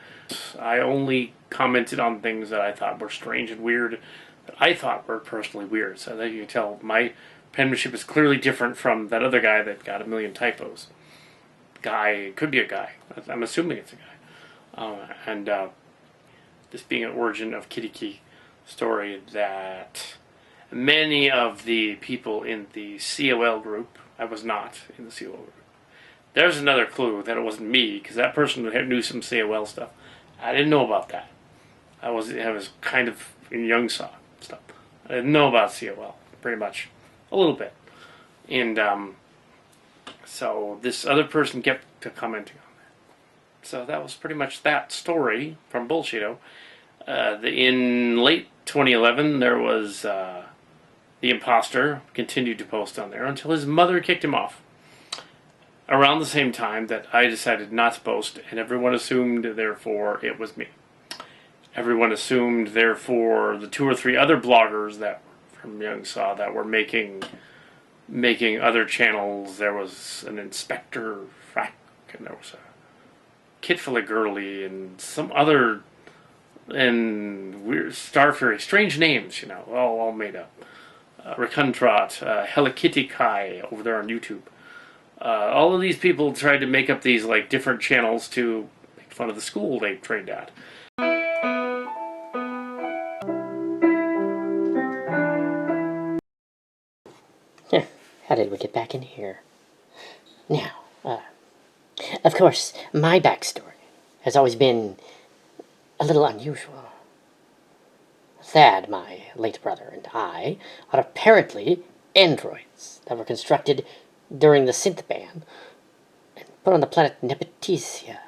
I only commented on things that I thought were strange and weird, that I thought were personally weird. So that you can tell my penmanship is clearly different from that other guy that got a million typos. Guy, could be a guy. I'm assuming it's a guy. And this being an origin of KittyKi story, that many of the people in the COL group, I was not in the COL group. There's another clue that it wasn't me, because that person knew some COL stuff. I didn't know about that. I was kind of in young stuff. I didn't know about COL, pretty much. A little bit. And so this other person kept commenting on that. So that was pretty much that story from Bullshido. In late 2011, there was the imposter continued to post on there until his mother kicked him off. Around the same time that I decided not to post, and everyone assumed, therefore, it was me. Everyone assumed, therefore, the 2 or 3 other bloggers that from Young Saw that were making other channels. There was an Inspector Frack, and there was a Kitfully Girly, and some other, and weird Starfury, strange names, all made up. Rakuntrot, KittyKi over there on YouTube. All of these people tried to make up these different channels to make fun of the school they trained at. How did we get back in here? Now, of course, my backstory has always been a little unusual. Thad, my late brother, and I are apparently androids that were constructed during the synth ban and put on the planet Nepotesia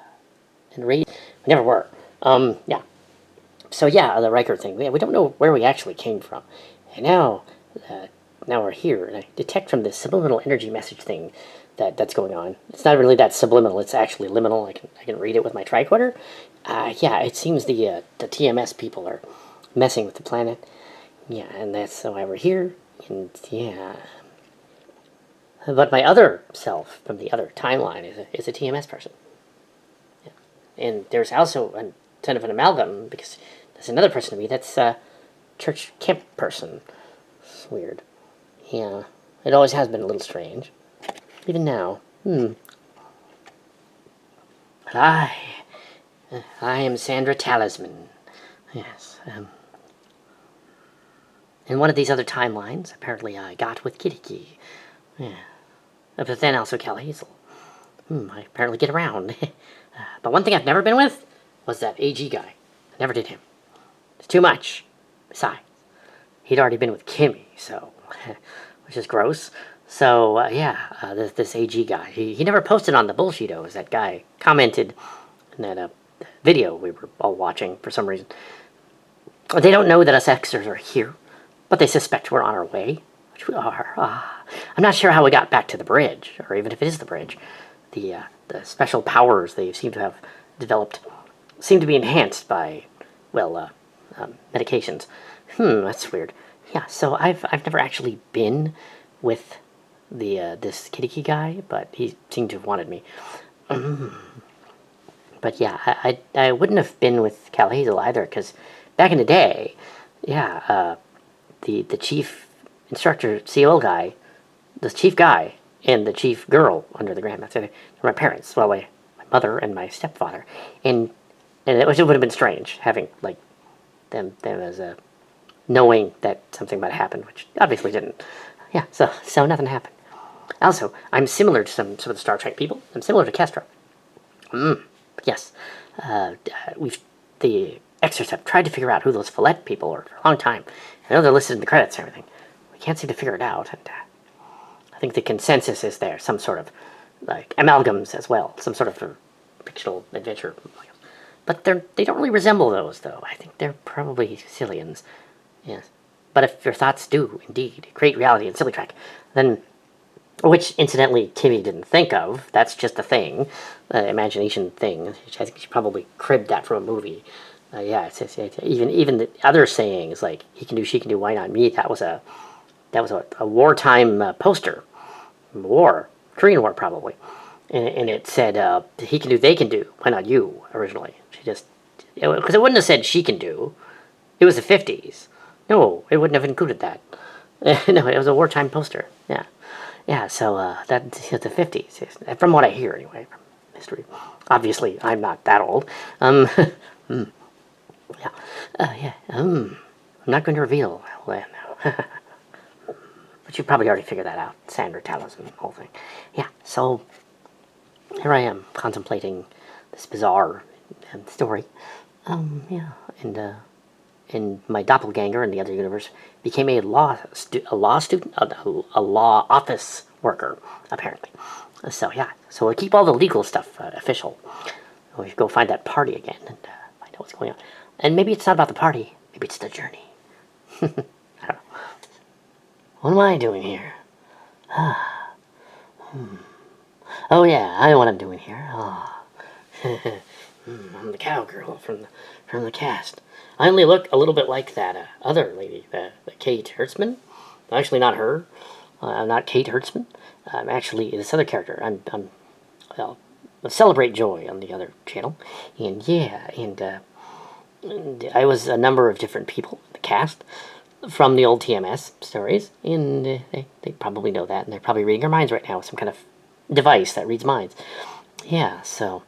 and we never were. Yeah. So yeah, the Riker thing. We don't know where we actually came from, and now we're here, and I detect from this subliminal energy message thing that's going on. It's not really that subliminal. It's actually liminal. I can read it with my tricorder. Yeah, it seems the TMS people are messing with the planet. Yeah, and that's why we're here. And yeah. But my other self from the other timeline is a TMS person. Yeah. And there's also a ton of an amalgam, because there's another person to me that's a church camp person. It's weird. Yeah. It always has been a little strange. Even now. But I am Sandra Talisman. Yes. In one of these other timelines, apparently I got with KittyKi. Yeah. But then also Cal Hazel. I apparently get around. But one thing I've never been with was that AG guy. I never did him. It's too much. Besides, he'd already been with Kimmy, so, which is gross. So, this AG guy, he never posted on the Bullshido, as that guy commented in that video we were all watching for some reason. They don't know that us exers are here, but they suspect we're on our way, which we are. I'm not sure how we got back to the bridge, or even if it is the bridge. The special powers they seem to have developed seem to be enhanced by, medications. That's weird. Yeah, so I've never actually been with this KittyKi guy, but he seemed to have wanted me. But yeah, I wouldn't have been with Cal Hazel either, because back in the day, the chief instructor COL guy, the chief guy, and the chief girl under the grandmaster, they're my parents, my mother and my stepfather, and it would have been strange having them as a knowing that something might happen, which obviously didn't. Yeah, so nothing happened. Also, I'm similar to some of the Star Trek people. I'm similar to Kestra. Yes, the exers have tried to figure out who those Fillet people are for a long time. I know they're listed in the credits and everything. We can't seem to figure it out, and I think the consensus is there some sort of like amalgams as well, some sort of fictional adventure. But they don't really resemble those, though. I think they're probably Sicilians. Yes. But if your thoughts do indeed create reality in Silly Track, then, which incidentally Timmy didn't think of, that's just a thing, imagination thing. I think she probably cribbed that from a movie. Yeah, even the other sayings like he can do, she can do, why not me? That was a wartime poster, Korean War probably, and it said he can do, they can do, why not you? Originally, she just because it wouldn't have said she can do. It was the 50s. No, it wouldn't have included that. No, it was a wartime poster. Yeah. Yeah, so that's the 50s. From what I hear, anyway, from history. Obviously, I'm not that old. I'm not going to reveal. Well, no. But you probably already figured that out. Sandra Talos and the whole thing. Yeah, so here I am contemplating this bizarre story. And my doppelganger in the other universe became a law student, a law office worker, apparently. So yeah, so we'll keep all the legal stuff official. We'll go find that party again and find out what's going on. And maybe it's not about the party. Maybe it's the journey. I don't know. What am I doing here? Oh yeah, I know what I'm doing here. Oh. I'm the cowgirl from the cast. I only look a little bit like that other lady, the Kate Hertzman. Actually, not her. I'm not Kate Hertzman. I'm actually this other character. I'm Celebrate Joy on the other channel, and yeah, and I was a number of different people in the cast from the old TMS stories, and they probably know that, and they're probably reading our minds right now with some kind of device that reads minds. Yeah, so.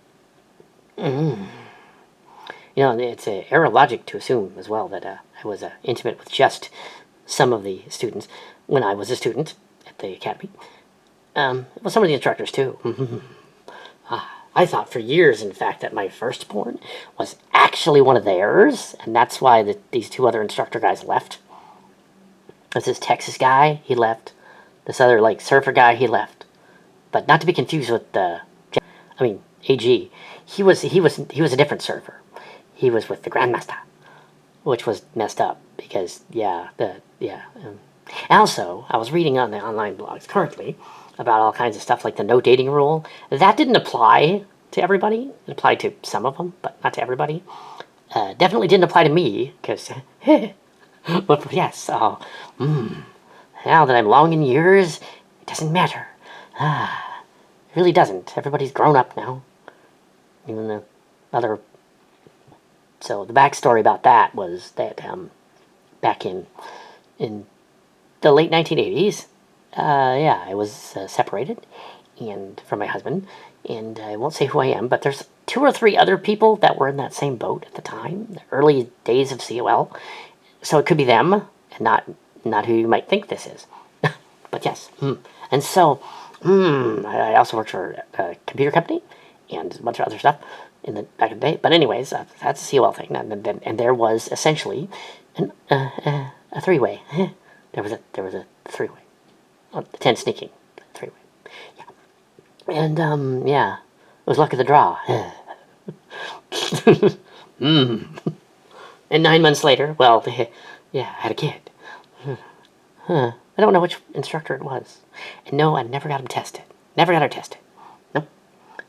It's an error of logic to assume as well that I was intimate with just some of the students when I was a student at the academy. Well, some of the instructors too. I thought for years, in fact, that my firstborn was actually one of theirs, and that's why these two other instructor guys left. There's this Texas guy, he left. This other surfer guy, he left. But not to be confused with AG. He was a different surfer. He was with the Grandmaster, which was messed up because Also, I was reading on the online blogs currently about all kinds of stuff like the no dating rule. That didn't apply to everybody. It applied to some of them, but not to everybody. Definitely didn't apply to me because, but yes. Now that I'm long in years, it doesn't matter. It really doesn't. Everybody's grown up now. Even the other. So the backstory about that was that back in the late 1980s, I was separated and from my husband, and I won't say who I am, but there's 2 or 3 other people that were in that same boat at the time, the early days of COL. So it could be them, and not who you might think this is. But yes, and so I also worked for a computer company and a bunch of other stuff in the back in the day. But anyways, that's a COL thing, and there was essentially a 3-way. There was a 3-way, 10 sneaking 3-way. Yeah, and it was luck of the draw. And 9 months later, well, I had a kid. I don't know which instructor it was, and no, I never got him tested. Never got her tested. Nope,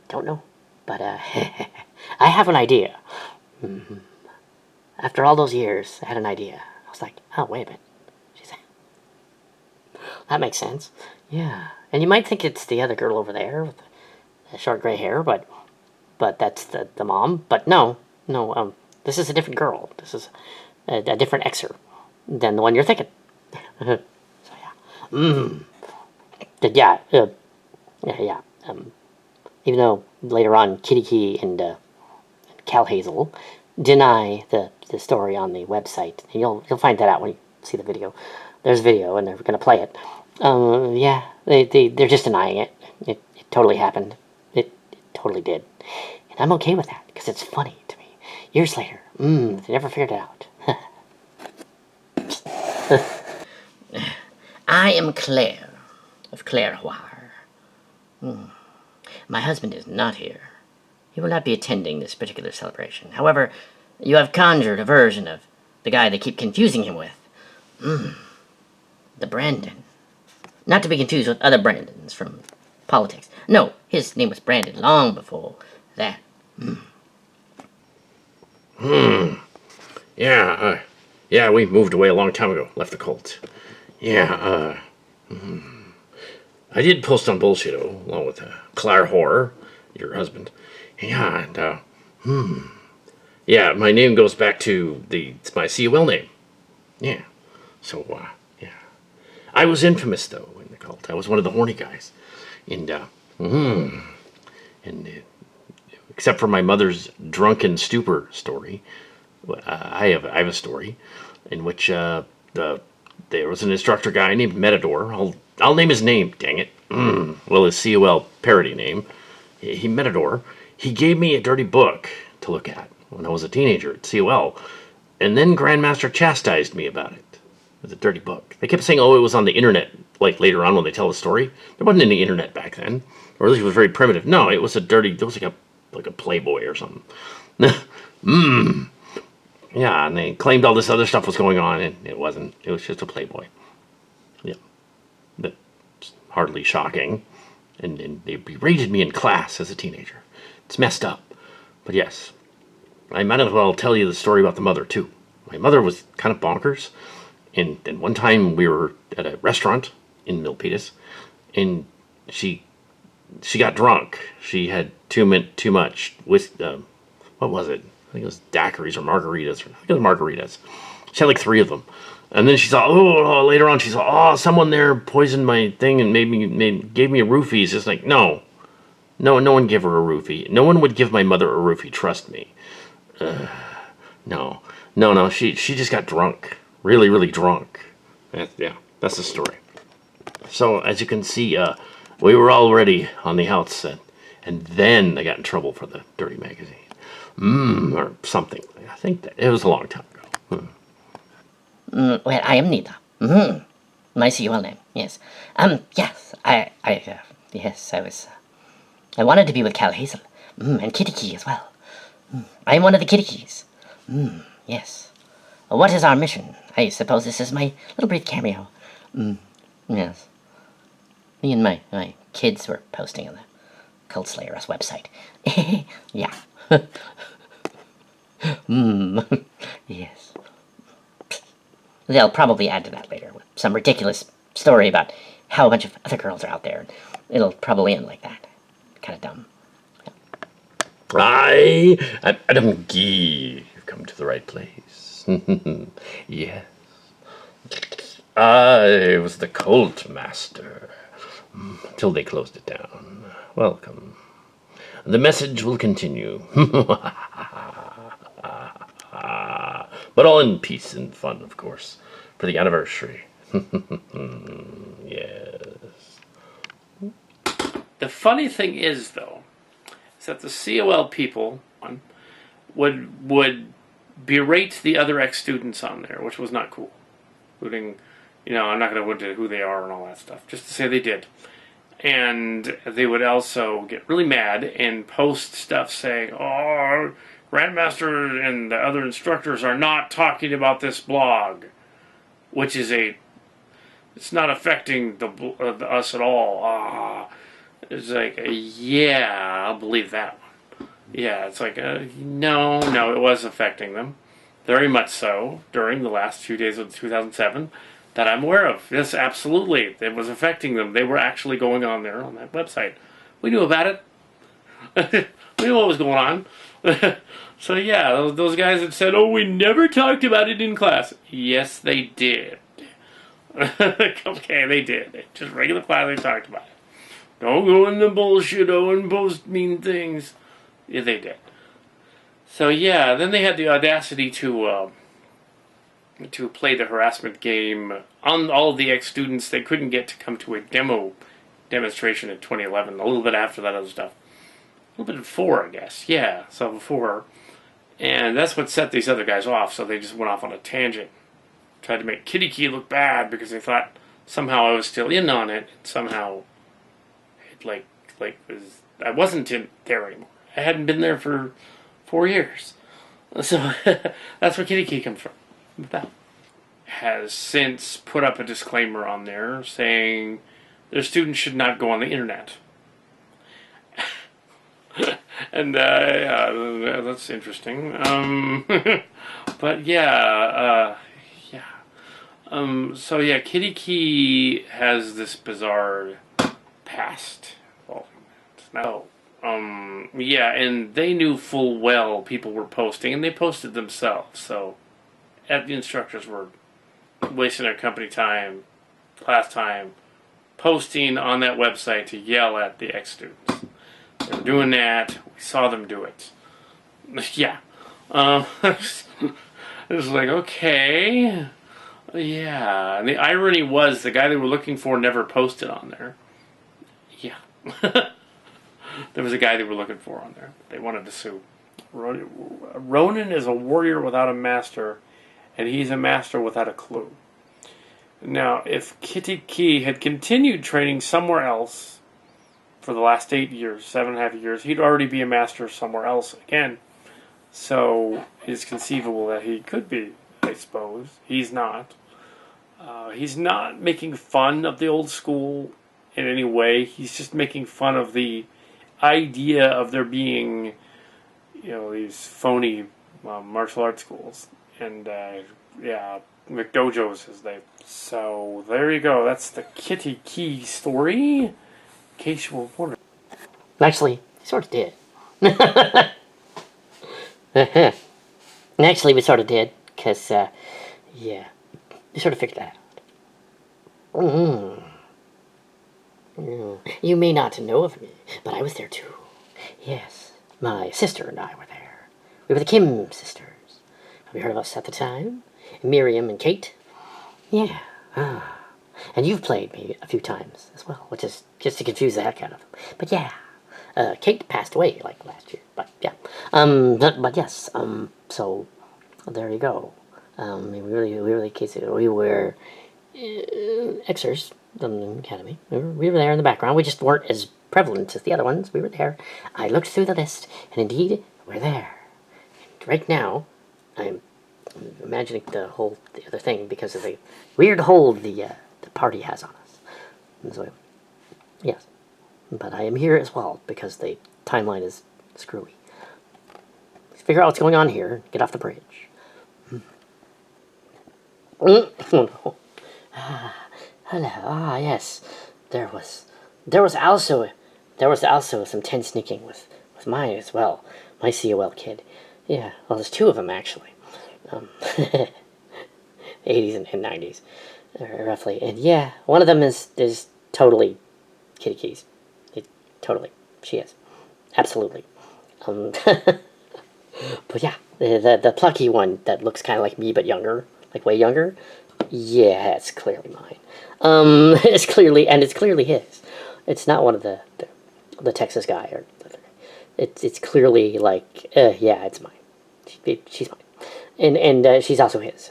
don't know. But I have an idea. After all those years, I had an idea. I was like, oh, wait a minute. She said, that makes sense. Yeah. And you might think it's the other girl over there with the short gray hair, but that's the mom. But no, this is a different girl. This is a different exer than the one you're thinking. So, yeah. Even though later on KittyKi and Cal Hazel deny the story on the website, and you'll find that out when you see the video. There's video, and they're going to play it. They're just denying it. It totally happened. It totally did. And I'm okay with that, because it's funny to me. Years later, they never figured it out. I am Claire, of Clairevoir. My husband is not here. He will not be attending this particular celebration. However, you have conjured a version of the guy they keep confusing him with. The Brandon. Not to be confused with other Brandons from politics. No, his name was Brandon long before that. Yeah, we moved away a long time ago. Left the cult. I did post on Bullshit along with Claire Horror, your husband. Yeah, and, yeah, my name goes back to it's my COL name. Yeah. So, yeah. I was infamous, though, in the cult. I was one of the horny guys. And, except for my mother's drunken stupor story, I have a story in which there was an instructor guy named Metador. I'll name his name, dang it. Well, his COL parody name. He Metador. He gave me a dirty book to look at when I was a teenager at COL. And then Grandmaster chastised me about it. It was a dirty book. They kept saying, it was on the internet, like later on when they tell the story. There wasn't any internet back then. Or at least it was very primitive. No, it was it was like a Playboy or something. Yeah, and they claimed all this other stuff was going on, and it wasn't. It was just a Playboy. Yeah. That's hardly shocking. And they berated me in class as a teenager. It's messed up. But yes, I might as well tell you the story about the mother, too. My mother was kind of bonkers. And one time we were at a restaurant in Milpitas, and she got drunk. She had too much with, what was it? I think it was daiquiris or margaritas. I think it was margaritas. She had like 3 of them. And then she saw, later on she saw, someone there poisoned my thing and gave me a roofie. It's just like, no one gave her a roofie. No one would give my mother a roofie, trust me. No, she just got drunk. Really, really drunk. Yeah, that's the story. So, as you can see, we were already on the outset. And then I got in trouble for the Dirty Magazine. Or something. I think that it was a long time ago. Well, I am Nita. My COL name, yes. Yes, yes, I wanted to be with Cal Hazel. And KittyKi as well. I am one of the KittyKis. Yes. What is our mission? I suppose this is my little brief cameo. Yes. Me and my kids were posting on the Cult Slayer's website. Yeah. Yes. They'll probably add to that later with some ridiculous story about how a bunch of other girls are out there. It'll probably end like that. Kind of dumb. I am Adam Gee. You've come to the right place. Yes. I was the cult master. Until they closed it down. Welcome. The message will continue. But all in peace and fun, of course, for the anniversary. Yes. The funny thing is, though, is that the COL people would berate the other ex-students on there, which was not cool. Including, I'm not going to go into who they are and all that stuff, just to say they did. And they would also get really mad and post stuff saying, Grandmaster and the other instructors are not talking about this blog, which is it's not affecting us at all. It's like, yeah, I'll believe that one. Yeah, it's like, no, it was affecting them. Very much so, during the last few days of 2007, that I'm aware of. Yes, absolutely, it was affecting them. They were actually going on there on that website. We knew about it. We knew what was going on. So yeah, those guys that said, we never talked about it in class. Yes, they did. Okay, they did. Just regular class, they talked about it. Don't go in the bullshit and post mean things. Yeah, they did. So yeah, then they had the audacity to play the harassment game on all of the ex-students they couldn't get to come to a demonstration in 2011, a little bit after that other stuff. little bit before, I guess. Yeah, so before. And that's what set these other guys off, so they just went off on a tangent. Tried to make KittyKi look bad because they thought somehow I was still in on it, and somehow it I wasn't there anymore. I hadn't been there for 4 years. So that's where KittyKi comes from. That has since put up a disclaimer on there saying their students should not go on the internet. And yeah, that's interesting. But yeah, so yeah, KittyKi has this bizarre past involving that. Now, yeah, and they knew full well people were posting, and they posted themselves. So, the instructors were wasting their company time, class time, posting on that website to yell at the ex-students. They were doing that. We saw them do it. Yeah. It was like, okay. Yeah. And the irony was the guy they were looking for never posted on there. Yeah. There was a guy they were looking for on there. They wanted to sue. Ronin is a warrior without a master, and he's a master without a clue. Now, if KittyKi had continued training somewhere else for the last 8 years, 7.5 years, he'd already be a master somewhere else again. So it's conceivable that he could be, I suppose. He's not. He's not making fun of the old school in any way. He's just making fun of the idea of there being, these phony martial arts schools. And, yeah, McDojos, as they. So there you go. That's the KittyKi story. In case you were wondering. Actually, he sort of did. Actually, we sort of did, because, yeah, we sort of figured that out. You may not know of me, but I was there too. Yes, my sister and I were there. We were the Kim sisters. Have you heard of us at the time? Miriam and Kate? Yeah. And you've played me a few times as well, which is just to confuse the heck out of them. But yeah, Kate passed away like last year. But yeah, but yes. So there you go. We were exers from the academy. We were there in the background. We just weren't as prevalent as the other ones. We were there. I looked through the list, and indeed, we're there. And right now, I'm imagining the other thing because of the weird hold the party has on us. And so, yes, but I am here as well because the timeline is screwy. Let's figure out what's going on here. Get off the bridge. Oh no. Hello. Yes. There was also some tense sneaking with mine as well. My COL kid. Yeah. Well, there's two of them actually. 80s and 90s, roughly. And yeah, one of them is totally KittyKi's. Totally, she is, absolutely. But yeah, the plucky one that looks kind of like me but younger, like way younger. Yeah, it's clearly mine. It's clearly his. It's not one of the Texas guy or it's clearly like yeah, it's mine. She's mine. And she's also his.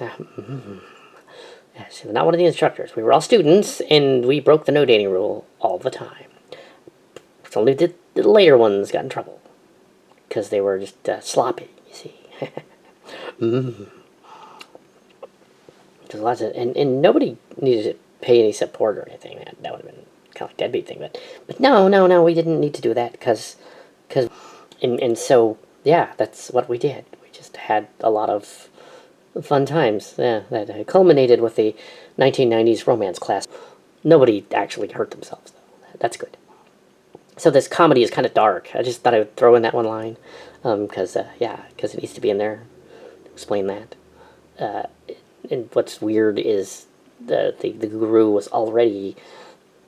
Yes, not one of the instructors. We were all students, and we broke the no dating rule all the time. It's only the later ones got in trouble because they were just sloppy. You see, There's lots of and nobody needed to pay any support or anything. That would have been kind of like deadbeat thing, but no, we didn't need to do that because and so yeah, that's what we did. Just had a lot of fun times. Yeah, that culminated with the 1990s romance class. Nobody actually hurt themselves, though. That's good. So this comedy is kind of dark. I just thought I would throw in that one line, because it needs to be in there to explain that. And what's weird is the guru was already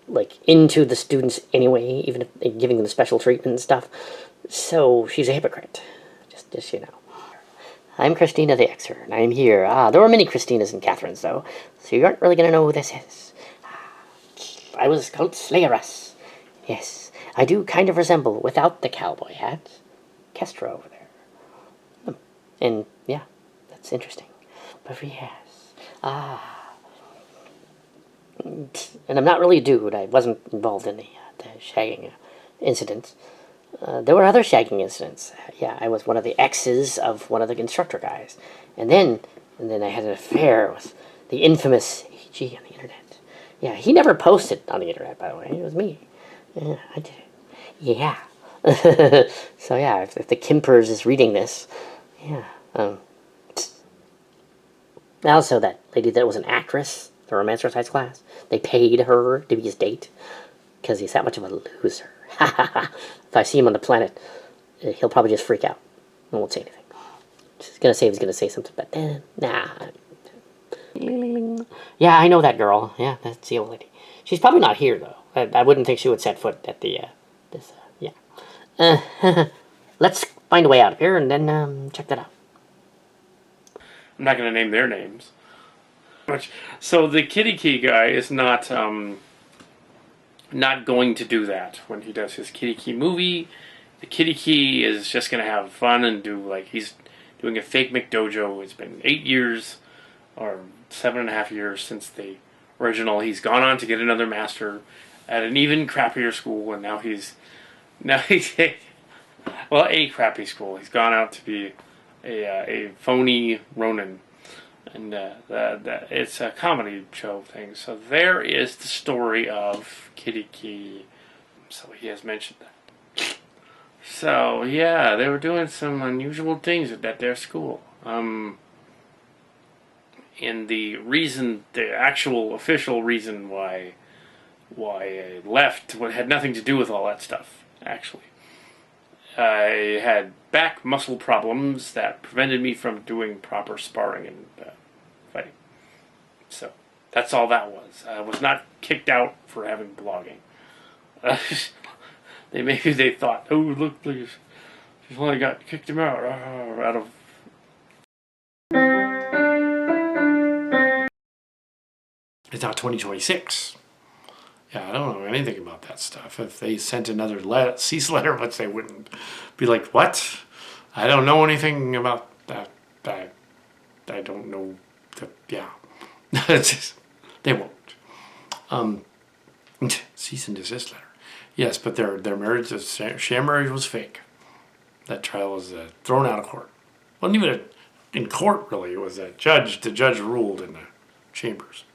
like into the students anyway, even if giving them special treatment and stuff. So she's a hypocrite. Just you know. I'm Christina the Xer, and I'm here. There were many Christinas and Catherines, though, so you aren't really going to know who this is. I was called Slayerus. Yes, I do kind of resemble, without the cowboy hat, Kestra over there. And, yeah, that's interesting. But yes. And I'm not really a dude. I wasn't involved in the shagging incident. There were other shagging incidents. Yeah, I was one of the exes of one of the instructor guys. And then I had an affair with the infamous AG on the internet. Yeah, he never posted on the internet, by the way. It was me. Yeah, I did it. Yeah. So yeah, if the Kimpers is reading this, yeah. Also, that lady that was an actress, the romancercise class, they paid her to be his date because he's that much of a loser. If I see him on the planet, he'll probably just freak out and won't say anything. He's gonna say something, but nah. Yeah, I know that girl. Yeah, that's the old lady. She's probably not here though. I wouldn't think she would set foot at the this. Yeah. Let's find a way out of here and then check that out. I'm not going to name their names. So the KittyKi guy is not going to do that when he does his KittyKi movie. The KittyKi is just going to have fun and do, like, he's doing a fake McDojo. It's been 8 years or 7.5 years since the original. He's gone on to get another master at an even crappier school, and now he's well, a crappy school. He's gone out to be a phony Ronin, and it's a comedy show thing. So there is the story of KittyKi. So he has mentioned that. So yeah, they were doing some unusual things at their school. And the actual official reason why I left had nothing to do with all that stuff. Actually, I had back muscle problems that prevented me from doing proper sparring and fighting. So that's all that was. I was not kicked out for having blogging. Maybe they thought, oh look, please, she's only kicked him out of. It's now 2026. Yeah, I don't know anything about that stuff. If they sent another cease letter, which they wouldn't, be like, what? I don't know anything about that. I don't know. Yeah. They won't. Cease and desist letter. Yes, but their marriage, sham marriage was fake. That trial was thrown out of court. Wasn't even in court, really. It was the judge ruled in the chambers.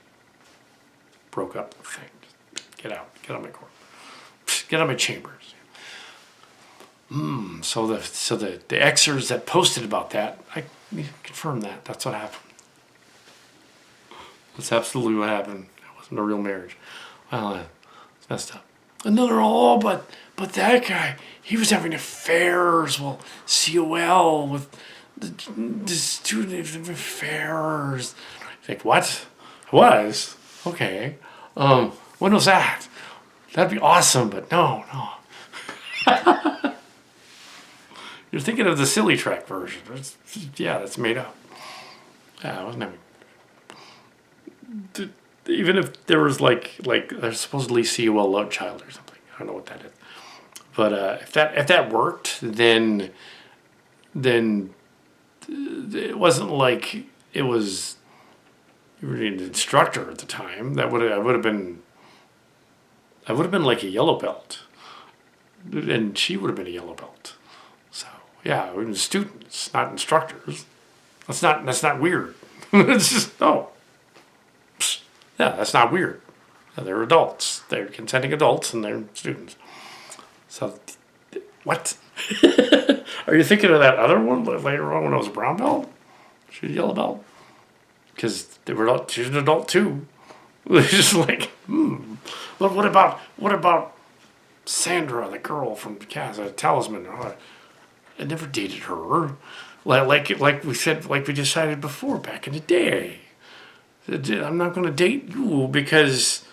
Broke up the thing. Get out of my court. Get out of my chambers. So the exers that posted about that, I confirm that. That's what happened. That's absolutely what happened. It wasn't a real marriage. Well, it's messed up. And then they're all, but that guy, he was having affairs. Well, COL with the student affairs. Like, what? Was? Okay. When was that? That'd be awesome, but no. You're thinking of the silly track version. That's made up. Yeah, it wasn't having. Even if there was like there's supposedly COL love child or something. I don't know what that is. But if that worked, then it wasn't like it was. You were an instructor at the time. I would have been like a yellow belt, and she would have been a yellow belt. So yeah, we were students, not instructors. That's not weird. It's just yeah, that's not weird. They're adults. They're consenting adults, and they're students. So what? Are you thinking of that other one later on when I was a brown belt? She was a yellow belt. Because she's an adult too. It's just like, But what about Sandra, the girl from Talisman? I never dated her. Like we said, like we decided before back in the day. I'm not going to date you because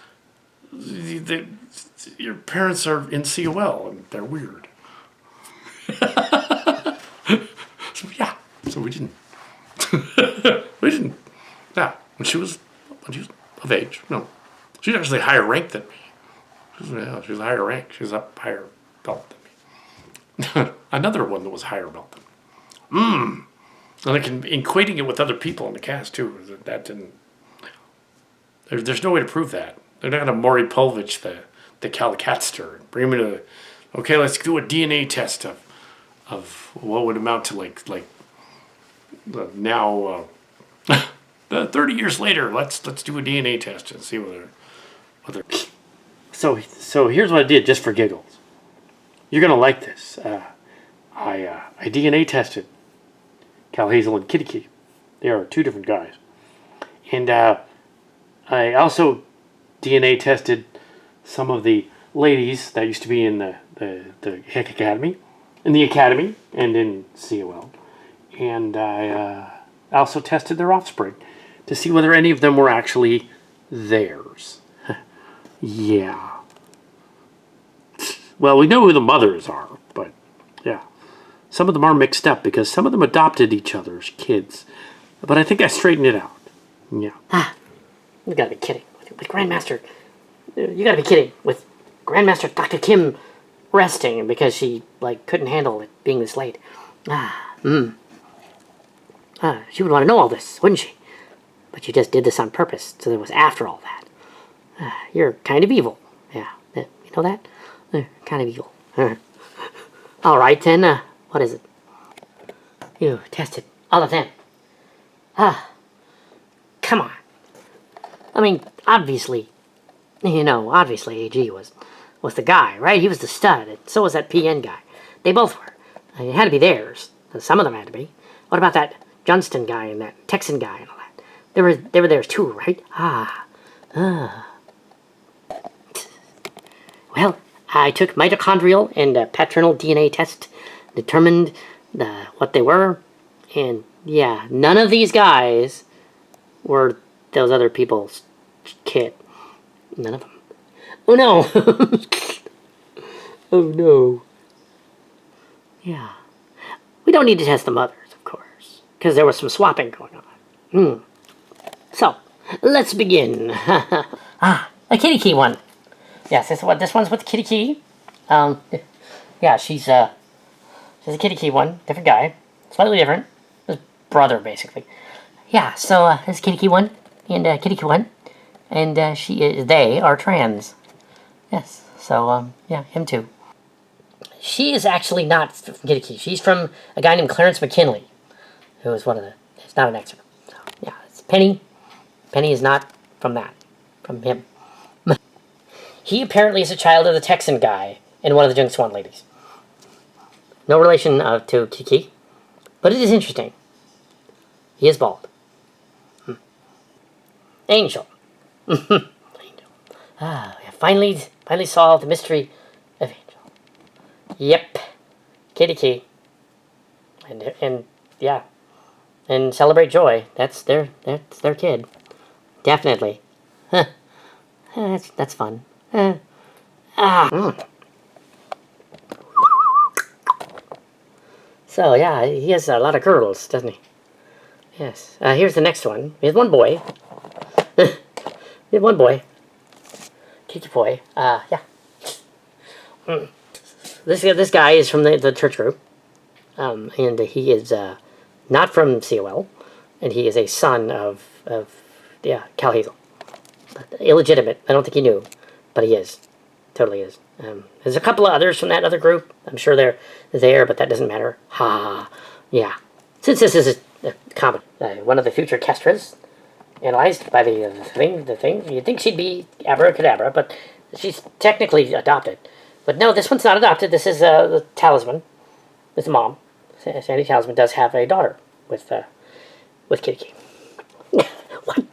your parents are in COL and they're weird. So we didn't. Yeah, when she was of age. No, she's actually higher ranked than me. She was higher ranked. She was up higher belt than me. Another one that was higher belt than me. And I can equating it with other people in the cast too. That didn't. There's no way to prove that. They're not gonna Maury Povich the Calicatster and bring him into. Okay, let's do a DNA test of what would amount to like now. 30 years later, let's do a DNA test and see whether. So here's what I did just for giggles. You're gonna like this. I DNA tested Cal Hazel and KittyKi. They are two different guys, and I also DNA tested some of the ladies that used to be in the Hick Academy, in the Academy, and in COL, and I also tested their offspring to see whether any of them were actually theirs. Yeah. Well, we know who the mothers are, but yeah. Some of them are mixed up because some of them adopted each other's kids. But I think I straightened it out. Yeah. You gotta be kidding. With Grandmaster... You gotta be kidding. With Grandmaster Dr. Kim resting because she, couldn't handle it being this late. She would want to know all this, wouldn't she? But you just did this on purpose, so it was after all that. You're kind of evil. Yeah, you know that? Kind of evil. All right, then, what is it? You tested all of them. Come on. I mean, obviously AG was the guy, right? He was the stud, and so was that PN guy. They both were. It had to be theirs. Some of them had to be. What about that Johnston guy and that Texan guy and all that? They were theirs too, right? Well, I took mitochondrial and paternal DNA test, determined what they were, and yeah, none of these guys were those other people's kid. None of them. Oh no! Oh no. Yeah. We don't need to test the mothers, of course, because there was some swapping going on. So, let's begin. A KittyKi one. Yes, this one's with KittyKi. Yeah, she's a KittyKi one, different guy, slightly different. His brother, basically. Yeah, so this is KittyKi one and KittyKi one, and they are trans. Yes, so yeah, him too. She is actually not from KittyKi. She's from a guy named Clarence McKinley, who is it's not an exer. So, yeah, it's Penny. Penny is not from him. He apparently is a child of the Texan guy and one of the Jung Swan ladies. No relation to Kiki, but it is interesting. He is bald. Angel. Angel. We have finally solved the mystery of Angel. Yep. KittyKi. And yeah. And celebrate joy. That's their kid. Definitely. Huh. That's fun. So yeah, he has a lot of girls, doesn't he? Yes. Here's the next one. He has one boy. He had one boy. Kiki boy. Yeah. This guy is from the church group, and he is not from COL, and he is a son of Cal Hazel. Illegitimate. I don't think he knew, but he is. Totally is. There's a couple of others from that other group. I'm sure they're there, but that doesn't matter. Yeah. Since this is a common, one of the future Kestras, analyzed by the thing, you'd think she'd be abracadabra, but she's technically adopted. But no, this one's not adopted. This is the Talisman. It's mom. Sandy Talisman does have a daughter with KittyKi. What?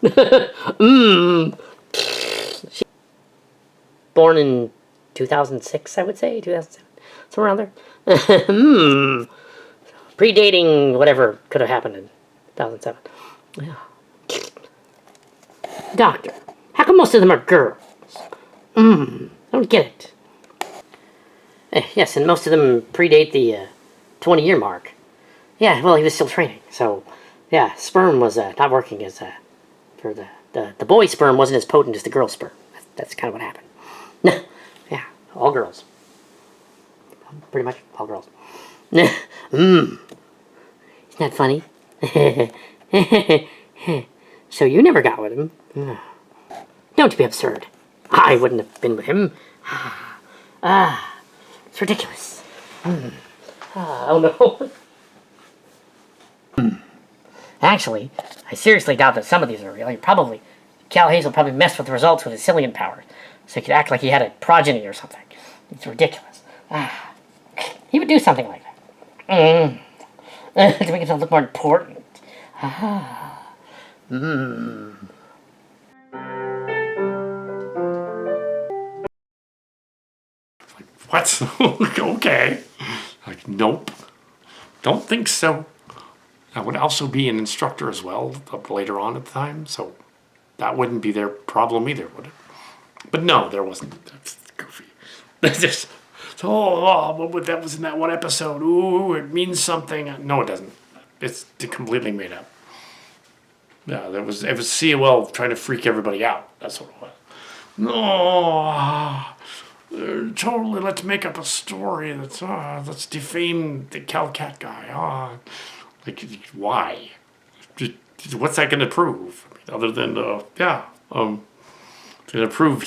She born in 2006, I would say, 2007, somewhere around there. Predating whatever could have happened in 2007. Yeah. Doctor, how come most of them are girls? I don't get it. Yes, and most of them predate the 20-year mark. Yeah, well, he was still training, so yeah, sperm was not working as for the boy sperm wasn't as potent as the girl sperm. That's kind of what happened. Yeah, all girls. pretty much all girls. Isn't that funny? So you never got with him? Don't be absurd. I wouldn't have been with him. It's ridiculous. Oh no. Actually, I seriously doubt that some of these are real. Cal Hazel probably messed with the results with his Cillian powers, so he could act like he had a progeny or something. It's ridiculous. He would do something like that. To make himself look more important. What? Okay. Like, nope. Don't think so. I would also be an instructor as well later on at the time, so that wouldn't be their problem either, would it? But no, there wasn't. That's goofy. That's just, but that was in that one episode. Ooh, it means something. No, it doesn't. It's completely made up. Yeah, it was COL trying to freak everybody out. That's what it was. No, totally. Let's make up a story let's defame the Calcat guy. Like, why? What's that going to prove? Other than to prove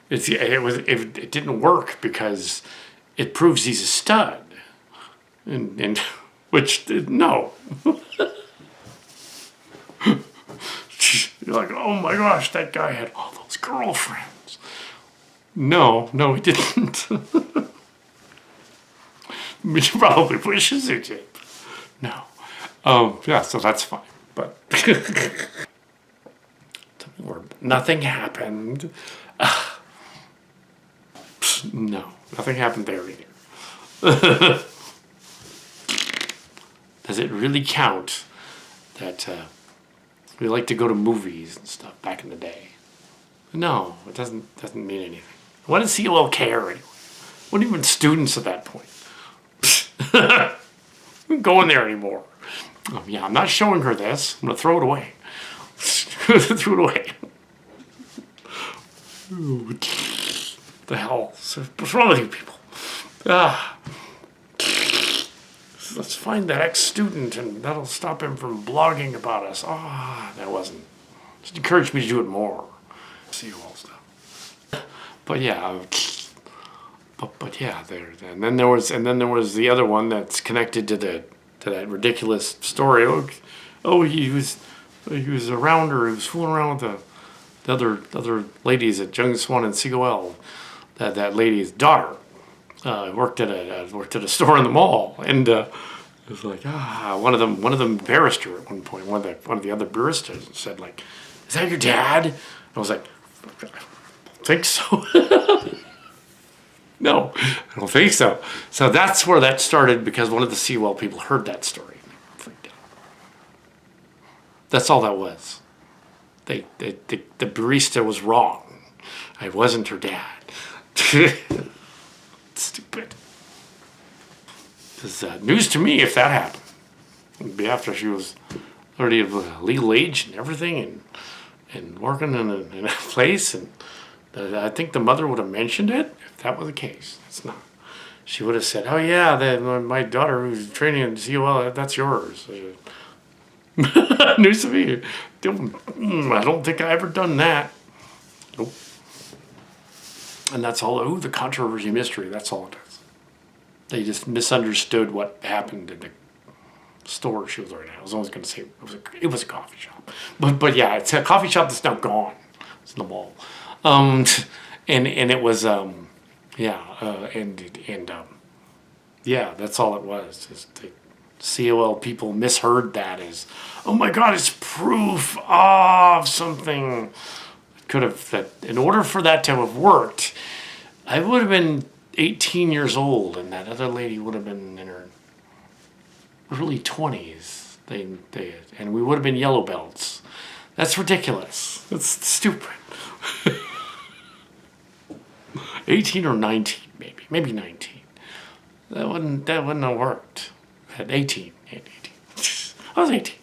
it didn't work because it proves he's a stud, and which no. You're like, oh my gosh, that guy had all those girlfriends. No, he didn't. He probably wishes he did. No. Yeah, so that's fine. But nothing happened. No, nothing happened there either. Does it really count that we like to go to movies and stuff back in the day? No, it doesn't mean anything. What does COL care anyway? What even students at that point? I'm going there anymore. Yeah, I'm not showing her this. I'm gonna throw it away. Throw it away. The hell? What's wrong with you people? Let's find that ex-student and that'll stop him from blogging about us. That wasn't. Just encouraged me to do it more. See you all stuff. But yeah, but yeah, there. And then there was the other one that's connected to that ridiculous story. He was around her. He was fooling around with the other ladies at Jung Swan and COL. That lady's daughter worked at a store in the mall, and it was like one of them embarrassed her at one point. One of the other baristas said like, "Is that your dad?" And I was like, "I don't think so." No, I don't think so. So that's where that started because one of the COL people heard that story. That's all that was. The barista was wrong. I wasn't her dad. Stupid. It's news to me if that happened. It'd be after she was already of legal age and everything and working in a place. And I think the mother would have mentioned it if that was the case. It's not. She would have said, "Oh yeah, my daughter who's training in COL, that's yours." News to me. I don't think I ever done that. Nope. And that's all. The controversy mystery. That's all it is. They just misunderstood what happened in the store she was already at. I was always going to say it was a coffee shop, but yeah, it's a coffee shop that's now gone. It's in the mall, and it was yeah, that's all it was. Just the COL people misheard that as, oh my God, it's proof of something. Could have that in order for that to have worked, I would have been 18 years old, and that other lady would have been in her early 20s. And we would have been yellow belts. That's ridiculous. That's stupid. 18 or 19, maybe 19. That wouldn't have worked. At 18. I was 18.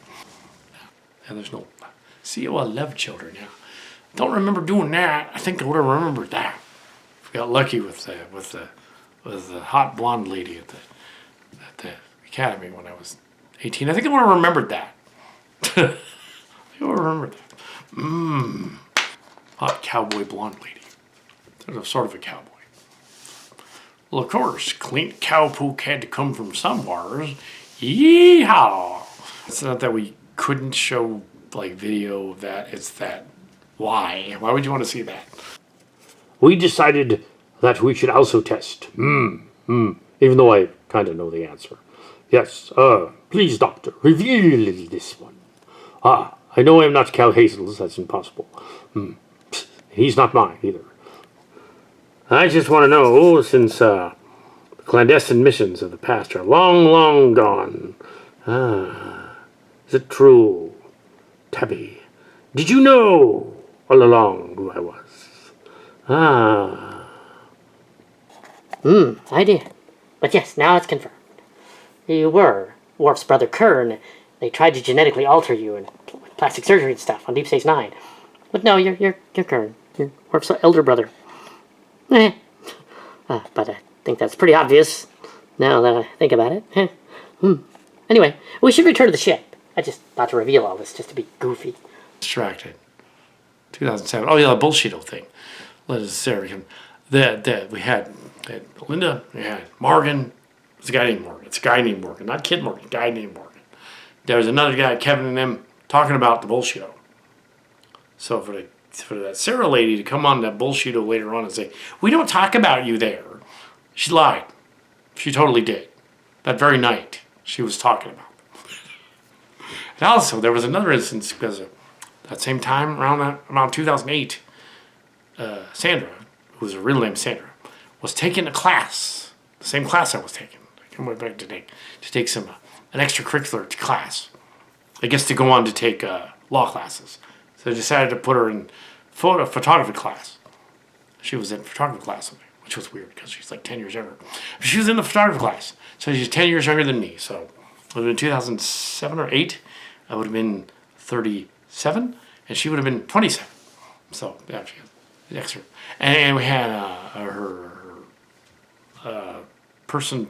And there's no COL love children. Yeah. Don't remember doing that. I think I would have remembered that. We got lucky with the was the hot blonde lady at the academy when I was 18. I think I would have remembered that. I would have remembered that. Hot cowboy blonde lady. Sort of a cowboy. Well, of course, clean cow poop had to come from somewhere. Yeehaw! It's not that we couldn't show like video of that. It's that. Why? Why would you want to see that? We decided that we should also test. Even though I kind of know the answer. Yes, please, doctor, reveal this one. I know I'm not Cal Hazel's. That's impossible. He's not mine, either. I just want to know, since the clandestine missions of the past are long, long gone. Is it true, Tabby? Did you know all along who I was? I did. But yes, now it's confirmed. You were Worf's brother Kern. They tried to genetically alter you and plastic surgery and stuff on Deep Space Nine. But no, you're Kern. You're Worf's elder brother. But I think that's pretty obvious now that I think about it. Anyway, we should return to the ship. I just thought to reveal all this just to be goofy. Distracted. 2007. Oh yeah, the bullshit thing. Let us Sarah. We had Linda. We had Morgan. It's a guy named Morgan. It's a guy named Morgan, not Kid Morgan. Guy named Morgan. There was another guy, Kevin, and them talking about the bullshit. So for that Sarah lady to come on that bullshit later on and say, "We don't talk about you there," she lied. She totally did. That very night, she was talking about them. And also, there was another instance because of that same time around 2008, Sandra, who's a real name Sandra, was taking a class, the same class I was taking. I came back to take some an extracurricular class. I guess to go on to take law classes. So I decided to put her in photography class. She was in photography class with me, which was weird because she's like 10 years younger. But she was in the photography class, so she's 10 years younger than me. So it would have been 2007 or 8. I would have been 37, and she would have been 27. So yeah, she was extra. And we had her person,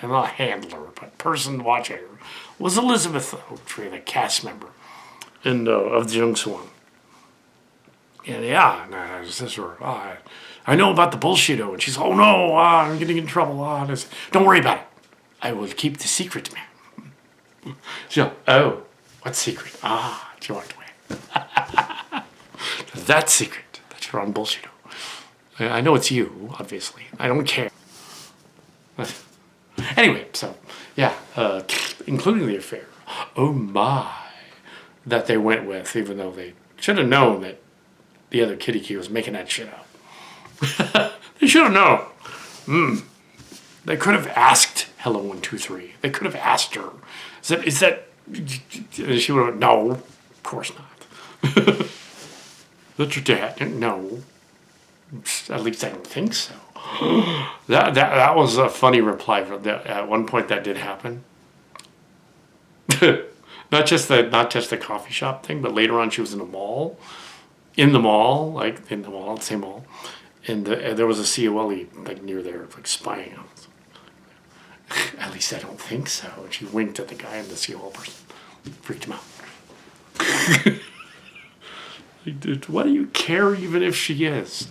not handler, but person watching her was Elizabeth Oaktree, the cast member of the Jung Swan. And yeah, and I says to her, I know about the bullshit, and she's, oh no, I'm getting in trouble. Don't worry about it. I will keep the secret, man. She's like, oh, what secret? She walked away. That secret that you're on bullshit. I know it's you, obviously. I don't care. Anyway, so yeah, including the affair. Oh my, that they went with, even though they should have known that the other KittyKi was making that shit up. They should have known. They could have asked Hello 123. They could have asked her. Is that? She would have. No, of course not. That's your dad? No. At least I don't think so. That was a funny reply. At one point, that did happen. not just the coffee shop thing, but later on, she was in the mall. In the mall, the same mall, and there was a COLE like near there, like spying on us. At least I don't think so. And she winked at the guy and the COL person, freaked him out. Like, dude, why do you care even if she is?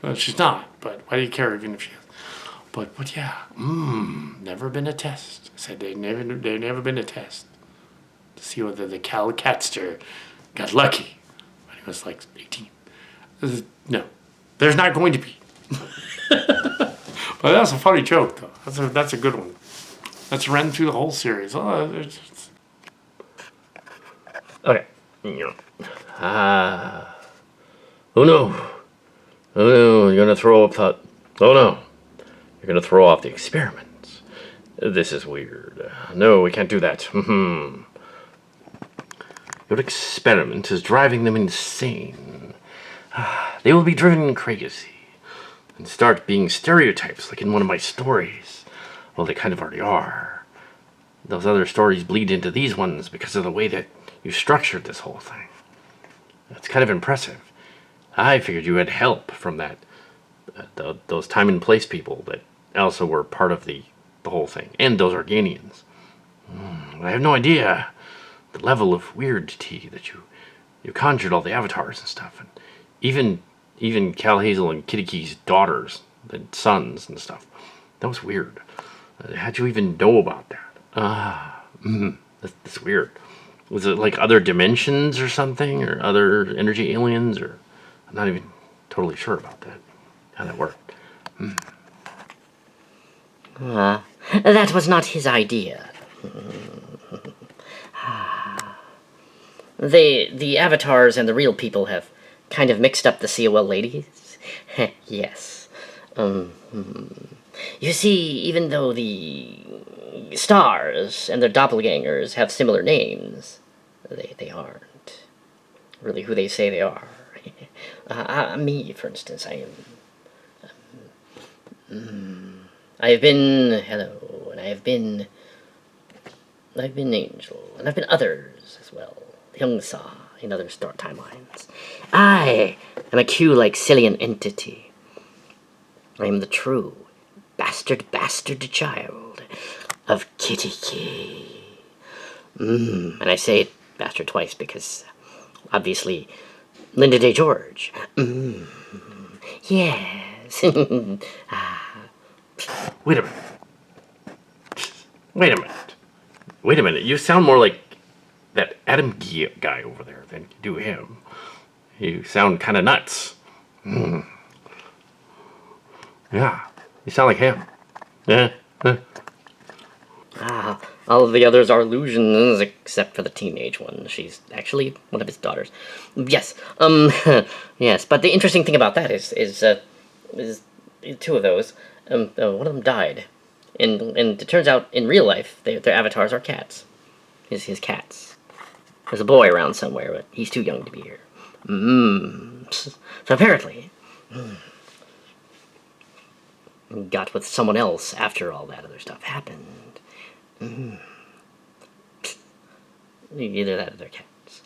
Well, she's not, but why do you care even if she is? But yeah, never been a test. I said they never been a test to see whether the Cal Catster got lucky when he was like 18. No, there's not going to be. But that's a funny joke, though. That's a good one. That's ran through the whole series. Okay. Oh no. Oh no, you're gonna throw up that. Oh no. You're gonna throw off the experiments. This is weird. No, we can't do that. Your experiment is driving them insane. They will be driven crazy and start being stereotypes like in one of my stories. Well, they kind of already are. Those other stories bleed into these ones because of the way that you structured this whole thing. It's kind of impressive. I figured you had help from that those time and place people that also were part of the whole thing, and those Organians. I have no idea the level of weirdity that you conjured all the avatars and stuff, and even Cal Hazel and KittyKi's daughters and sons and stuff. That was weird. How'd you even know about that? That's weird. Was it like other dimensions or something, or other energy aliens, or I'm not even totally sure about that. How that worked. That was not his idea. The avatars and the real people have kind of mixed up the COL ladies. Yes. You see, even though the stars and their doppelgangers have similar names, they aren't really who they say they are. Me, for instance, I have been Hello, and I've been Angel, and I've been others as well. The Young Saw in other star timelines. I am a Q-like Cillian entity. I am the true bastard child of KittyKi. And I say bastard twice because, obviously, Linda Day George. Yes. Wait a minute. Wait a minute. You sound more like that Adam guy over there than you do him. You sound kind of nuts. Yeah, you sound like him. Yeah. All of the others are illusions except for the teenage one. She's actually one of his daughters. Yes. Yes. But the interesting thing about that is two of those. One of them died, and it turns out in real life their avatars are cats. His cats. There's a boy around somewhere, but he's too young to be here. So apparently, got with someone else after all that other stuff happened. Either that or their cats.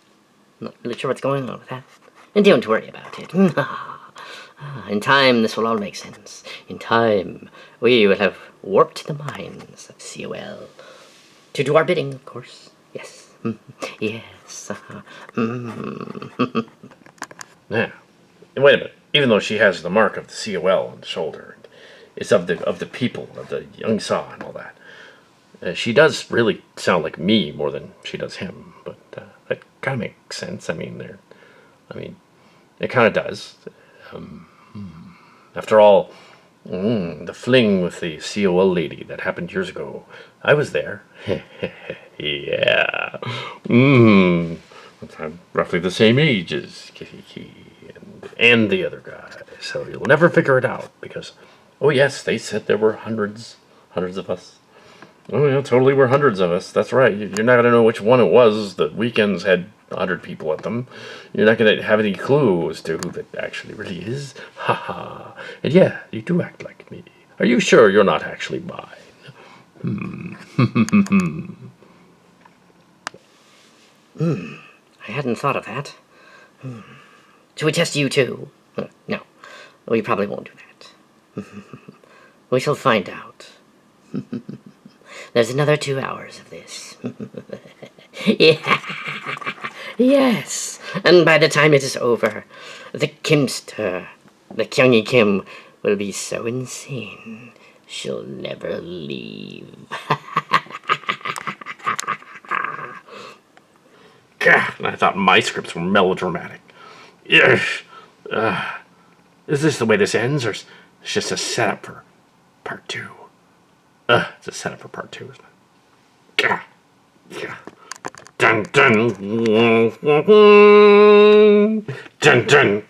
Not really sure what's going on with that. And don't worry about it. In time, this will all make sense. In time, we will have warped the minds of COL. To do our bidding, of course. Yes. Yes. Yeah. And wait a minute. Even though she has the mark of the COL on the shoulder, it's of the people, of the Young Saw and all that. She does really sound like me more than she does him, but that kind of makes sense. It kind of does. After all, the fling with the COL lady that happened years ago, I was there. Yeah. I'm roughly the same age as KittyKi and the other guy, so you'll never figure it out because, oh yes, they said there were hundreds of us. Oh yeah, totally were hundreds of us. That's right. You're not gonna know which one it was. The weekends had 100 people at them. You're not gonna have any clue as to who that actually really is. Ha ha. And yeah, you do act like me. Are you sure you're not actually mine? I hadn't thought of that. Should we test you too? No, we probably won't do that. We shall find out. There's another 2 hours of this. Yeah. Yes, and by the time it is over, the Kimster, the Kyungi Kim, will be so insane she'll never leave. God, I thought my scripts were melodramatic. Is this the way this ends, or is it just a setup for part 2? It's a setup for part 2, isn't it? Gah. Yeah. Dun dun. Dun dun.